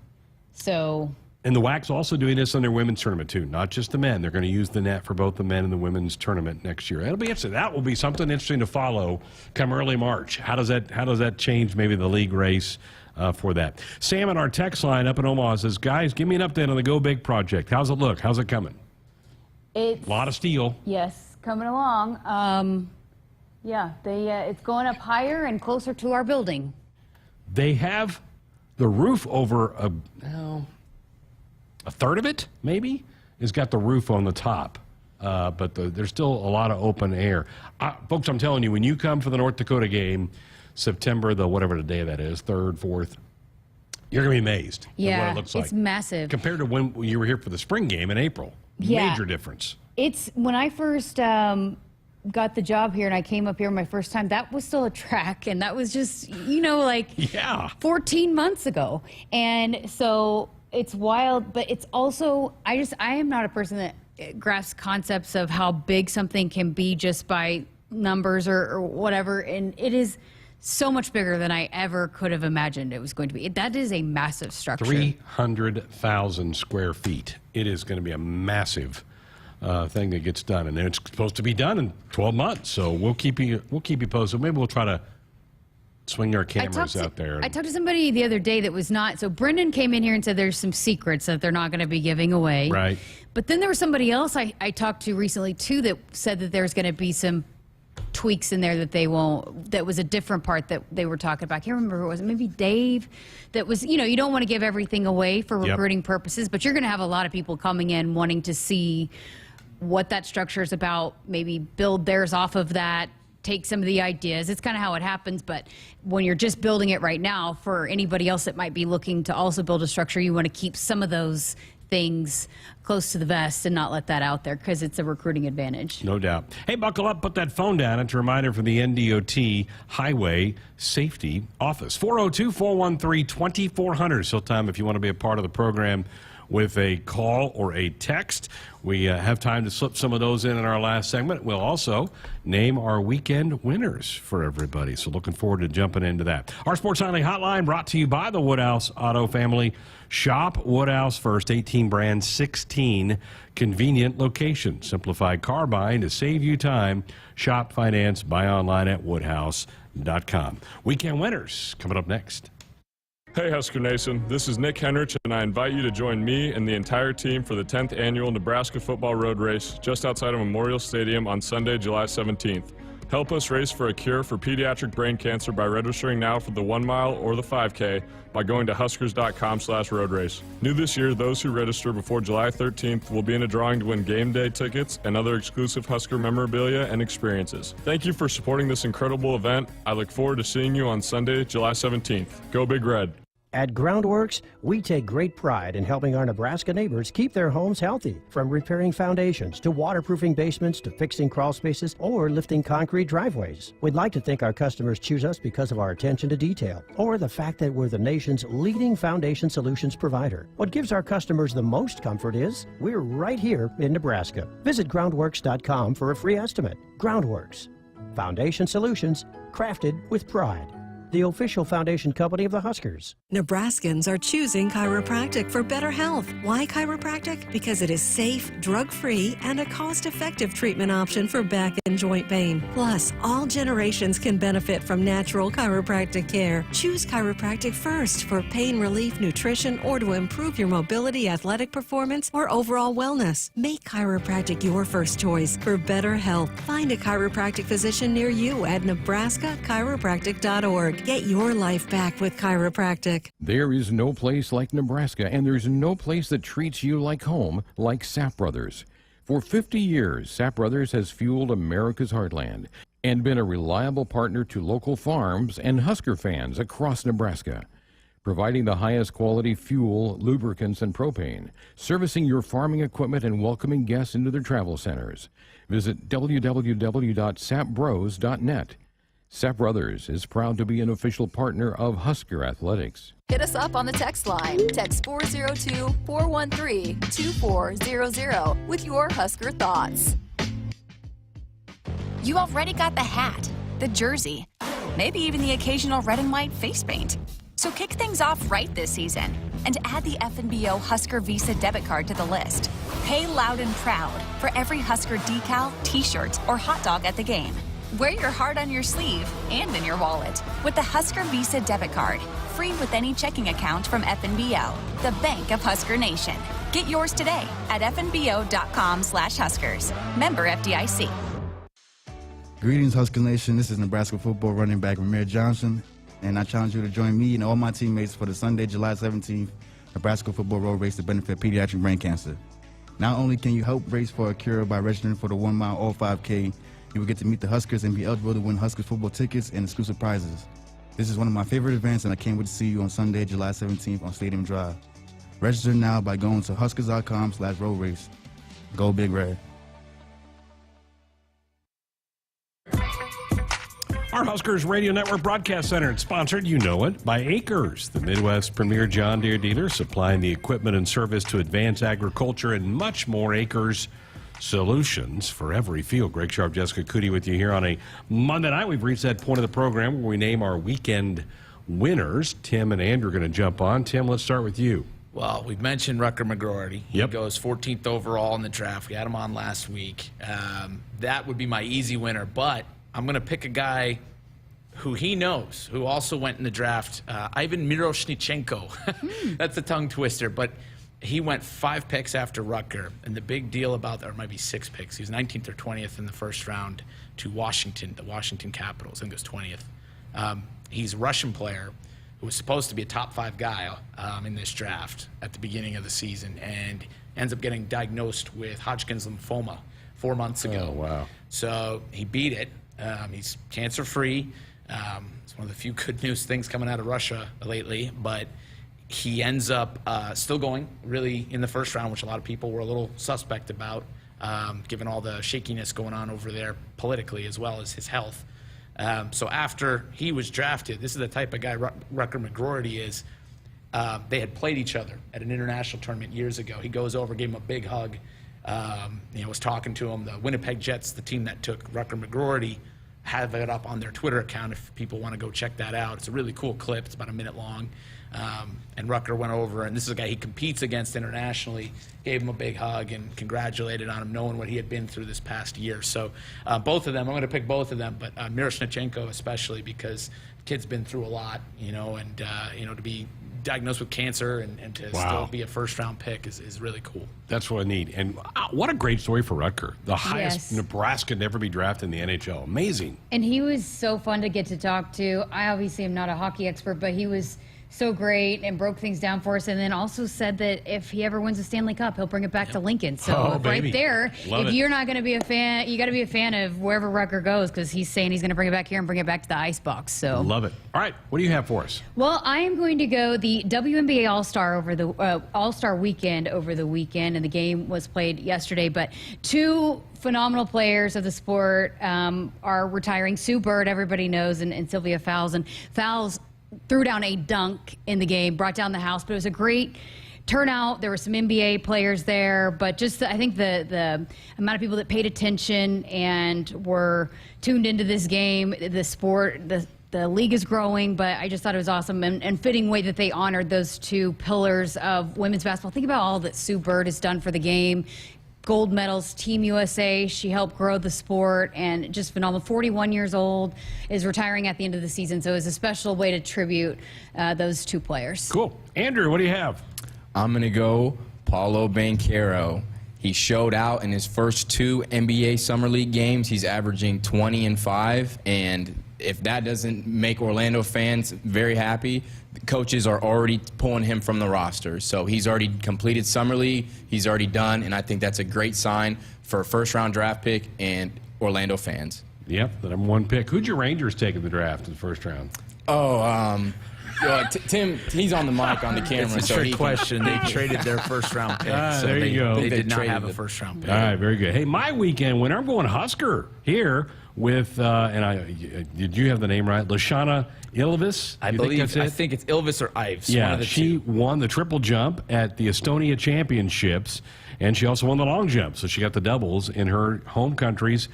So. And the WAC's also doing this on their women's tournament, too. Not just the men. They're going to use the net for both the men and the women's tournament next year. That'll be interesting. That will be something interesting to follow come early March. How does that change maybe the league race for that? Sam on our text line up in Omaha says, guys, give me an update on the Go Big project. How's it look? How's it coming? It's a lot of steel. Yes, coming along. It's going up higher and closer to our building. They have the roof over a third of it, maybe, has got the roof on the top. But there's still a lot of open air. Folks, I'm telling you, when you come for the North Dakota game, September, whatever the day that is, 3rd, 4th, you're going to be amazed at what it looks like. It's massive. Compared to when you were here for the spring game in April. Yeah. Major difference. It's when I first got the job here and I came up here my first time, that was still a track. And that was just, 14 months ago. And so it's wild, but it's also, I am not a person that grasps concepts of how big something can be just by numbers or whatever. And it is so much bigger than I ever could have imagined it was going to be. That is a massive structure. 300,000 square feet. It is going to be a massive thing that gets done. And it's supposed to be done in 12 months. So we'll keep you posted. Maybe we'll try to swing our cameras out there. I talked to somebody the other day that was not. So Brendan came in here and said there's some secrets that they're not going to be giving away. Right. But then there was somebody else I talked to recently, too, that said that there's going to be some tweaks in there that that was a different part that they were talking about. I can't remember who it was. Maybe Dave. That was, you don't want to give everything away for recruiting purposes, but you're going to have a lot of people coming in wanting to see what that structure is about, maybe build theirs off of that, take some of the ideas. It's kind of how it happens, but when you're just building it right now, for anybody else that might be looking to also build a structure, you want to keep some of those things close to the vest and not let that out there because it's a recruiting advantage. No doubt. Hey, buckle up, put that phone down. It's a reminder from the NDOT Highway Safety Office. 402-413-2400. Still time if you want to be a part of the program with a call or a text. We have time to slip some of those in our last segment. We'll also name our weekend winners for everybody. So looking forward to jumping into that. Our Sports Nightly Hotline brought to you by the Woodhouse Auto Family. Shop Woodhouse first, 18 brands, 16 convenient locations. Simplified car buying to save you time. Shop, finance, buy online at woodhouse.com. Weekend winners coming up next. Hey Husker Nation, this is Nick Heinrich, and I invite you to join me and the entire team for the 10th annual Nebraska Football Road Race just outside of Memorial Stadium on Sunday, July 17th. Help us race for a cure for pediatric brain cancer by registering now for the 1 mile or the 5K by going to huskers.com/road race. New this year, those who register before July 13th will be in a drawing to win game day tickets and other exclusive Husker memorabilia and experiences. Thank you for supporting this incredible event. I look forward to seeing you on Sunday, July 17th. Go Big Red. At Groundworks, we take great pride in helping our Nebraska neighbors keep their homes healthy, from repairing foundations to waterproofing basements to fixing crawl spaces or lifting concrete driveways. We'd like to think our customers choose us because of our attention to detail or the fact that we're the nation's leading foundation solutions provider. What gives our customers the most comfort is we're right here in Nebraska. Visit groundworks.com for a free estimate. Groundworks, foundation solutions crafted with pride. The official foundation company of the Huskers. Nebraskans are choosing chiropractic for better health. Why chiropractic? Because it is safe, drug-free, and a cost-effective treatment option for back and joint pain. Plus, all generations can benefit from natural chiropractic care. Choose chiropractic first for pain relief, nutrition, or to improve your mobility, athletic performance, or overall wellness. Make chiropractic your first choice for better health. Find a chiropractic physician near you at nebraska-chiropractic.org. Get your life back with chiropractic. There is no place like Nebraska, and there's no place that treats you like home like Sapp Brothers. For 50 years, Sapp Brothers has fueled America's heartland and been a reliable partner to local farms and Husker fans across Nebraska, providing the highest quality fuel, lubricants, and propane, servicing your farming equipment and welcoming guests into their travel centers. Visit www.sappbros.net. Sapp Brothers is proud to be an official partner of Husker Athletics. Hit us up on the text line. Text 402-413-2400 with your Husker thoughts. You already got the hat, the jersey, maybe even the occasional red and white face paint. So kick things off right this season and add the FNBO Husker Visa debit card to the list. Pay loud and proud for every Husker decal, t-shirt, or hot dog at the game. Wear your heart on your sleeve and in your wallet with the Husker Visa debit card, free with any checking account from FNBO, the bank of Husker Nation. Get yours today at fnbo.com/Huskers. Member FDIC. Greetings, Husker Nation. This is Nebraska football running back Ramir Johnson, and I challenge you to join me and all my teammates for the Sunday, July 17th Nebraska football road race to benefit pediatric brain cancer. Not only can you help race for a cure by registering for the 1 mile or 5K, you will get to meet the Huskers and be eligible to win Huskers football tickets and exclusive prizes. This is one of my favorite events, and I can't wait to see you on Sunday, July 17th on Stadium Drive. Register now by going to huskers.com/road race. Go Big Red. Our Huskers Radio Network Broadcast Center is sponsored, you know it, by Acres, the Midwest's premier John Deere dealer, supplying the equipment and service to advance agriculture and much more. Acres solutions for every field. Greg Sharpe Jessica Coody with you here on a Monday night. We've reached that point of the program where we name our weekend winners. Tim and Andrew are going to jump on. Tim, let's start with you. Well, we've mentioned Rucker McGroarty. Yep. He goes 14th overall in the draft. We had him on last week. That would be my easy winner, but I'm going to pick a guy who he knows, who also went in the draft, Ivan Miroshnichenko. That's a tongue twister, but he went 5 picks after Rutger, and the big deal about, or it might be 6 picks, he was 19th or 20th in the first round to Washington, the Washington Capitals. I think it was 20th. He's a Russian player who was supposed to be a top 5 guy in this draft at the beginning of the season, and ends up getting diagnosed with Hodgkin's lymphoma 4 months ago. Oh, wow. So he beat it. He's cancer-free. It's one of the few good news things coming out of Russia lately, but he ends up still going really in the first round, which a lot of people were a little suspect about, given all the shakiness going on over there politically as well as his health. So after he was drafted, this is the type of guy Rutger McGroarty is. They had played each other at an international tournament years ago. He goes over, gave him a big hug, was talking to him. The Winnipeg Jets, the team that took Rutger McGroarty, have it up on their Twitter account if people want to go check that out. It's a really cool clip. It's about a minute long. And Rutger went over, and this is a guy he competes against internationally, gave him a big hug and congratulated on him, knowing what he had been through this past year. So both of them, I'm going to pick both of them, but Miroshnichenko especially, because the kid's been through a lot, and to be diagnosed with cancer and to still be a first-round pick is really cool. That's what I need. And what a great story for Rutger. The highest Nebraska to ever be drafted in the NHL. Amazing. And he was so fun to get to talk to. I obviously am not a hockey expert, but he was so great and broke things down for us, and then also said that if he ever wins a Stanley Cup, he'll bring it back to Lincoln. So right there, if you're not going to be a fan, you got to be a fan of wherever Rutger goes, because he's saying he's going to bring it back here and bring it back to the Icebox. So love it. All right, what do you have for us? Well, I am going to go the WNBA All-Star weekend over the weekend, and the game was played yesterday, but 2 phenomenal players of the sport are retiring. Sue Bird, everybody knows, and Sylvia Fowles. And Fowles threw down a dunk in the game, brought down the house, but it was a great turnout. There were some NBA players there, but just I think the amount of people that paid attention and were tuned into this game, the sport, the league is growing, but I just thought it was awesome and fitting way that they honored those 2 pillars of women's basketball. Think about all that Sue Bird has done for the game. Gold medals, Team USA. She helped grow the sport, and just phenomenal. 41 years old, is retiring at the end of the season, so it's a special way to tribute those 2 players. Cool. Andrew, what do you have? I'm going to go Paulo Banchero. He showed out in his first 2 NBA Summer League games. He's averaging 20 and 5, and if that doesn't make Orlando fans very happy, the coaches are already pulling him from the roster. So he's already completed Summer League. He's already done, and I think that's a great sign for a first-round draft pick and Orlando fans. Yep, the number 1 pick. Who'd your Rangers take in the draft in the first round? Tim, he's on the mic on the camera. It's a trick question. They traded their first-round pick. So there you go. They did not have a first-round pick. All right, very good. Hey, my weekend winner, I'm going Husker here with, did you have the name right? Lashana Ilves? I think it's Ilves or Ives. Yeah, she won the triple jump at the Estonia Championships, and she also won the long jump. So she got the doubles in her home country's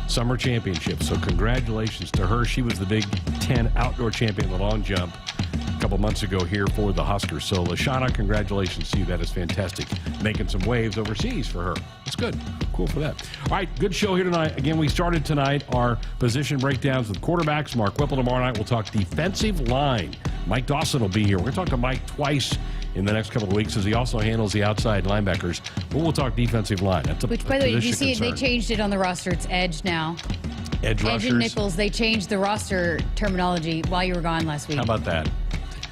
summer championship. So congratulations to her. She was the Big Ten outdoor champion in the long jump a couple months ago here for the Huskers. So Lashana, congratulations to you. That is fantastic. Making some waves overseas for her. That's good. Cool for that. All right, good show here tonight. Again, we started tonight our position breakdowns with quarterbacks. Mark Whipple tomorrow night. We'll talk defensive line. Mike Dawson will be here. We're going to talk to Mike twice in the next couple of weeks as he also handles the outside linebackers. But we'll talk defensive line. That's Which, by the way, did you see it? They changed it on the roster. It's edge now. Edge rushers. and nickels. They changed the roster terminology while you were gone last week. How about that?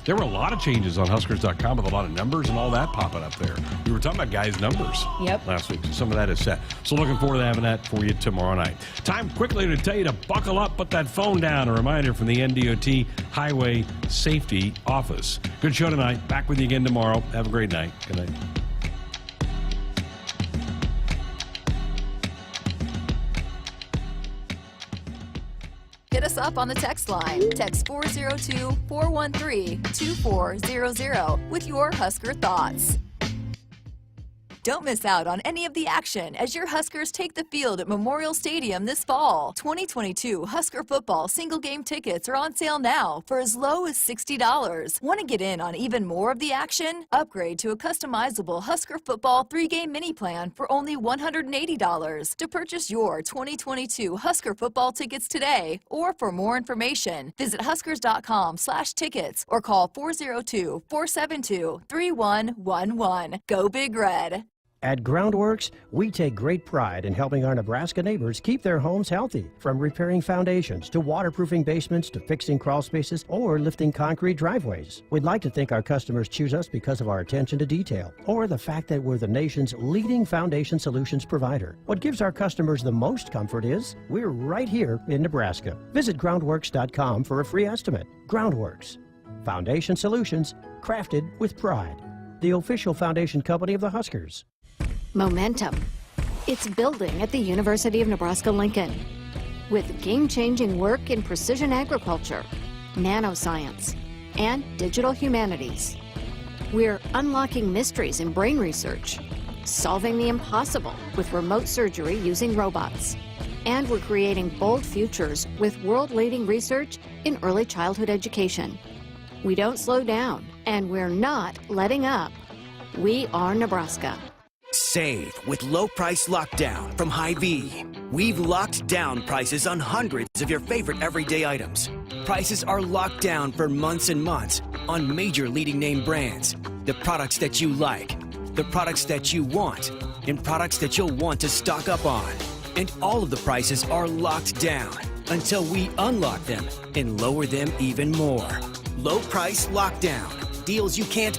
There were a lot of changes on Huskers.com with a lot of numbers and all that popping up there. We were talking about guys' numbers last week, so some of that is set. So looking forward to having that for you tomorrow night. Time quickly to tell you to buckle up, put that phone down. A reminder from the NDOT Highway Safety Office. Good show tonight. Back with you again tomorrow. Have a great night. Good night. Hit us up on the text line. Text 402-413-2400 with your Husker thoughts. Don't miss out on any of the action as your Huskers take the field at Memorial Stadium this fall. 2022 Husker football single game tickets are on sale now for as low as $60. Want to get in on even more of the action? Upgrade to a customizable Husker football 3-game mini plan for only $180. To purchase your 2022 Husker football tickets today or for more information, visit huskers.com/tickets or call 402-472-3111. Go Big Red. At Groundworks, we take great pride in helping our Nebraska neighbors keep their homes healthy. From repairing foundations to waterproofing basements to fixing crawl spaces or lifting concrete driveways. We'd like to think our customers choose us because of our attention to detail or the fact that we're the nation's leading foundation solutions provider. What gives our customers the most comfort is we're right here in Nebraska. Visit groundworks.com for a free estimate. Groundworks. Foundation solutions crafted with pride. The official foundation company of the Huskers. Momentum. It's building at the University of Nebraska-Lincoln. With game-changing work in precision agriculture, nanoscience, and digital humanities. We're unlocking mysteries in brain research, solving the impossible with remote surgery using robots. And we're creating bold futures with world-leading research in early childhood education. We don't slow down, and we're not letting up. We are Nebraska. Save with low price lockdown from Hy-Vee. We've locked down prices on hundreds of your favorite everyday items. Prices are locked down for months and months on major leading name brands. The products that you like, the products that you want, and products that you'll want to stock up on. And all of the prices are locked down until we unlock them and lower them even more. Low price lockdown. Deals you can't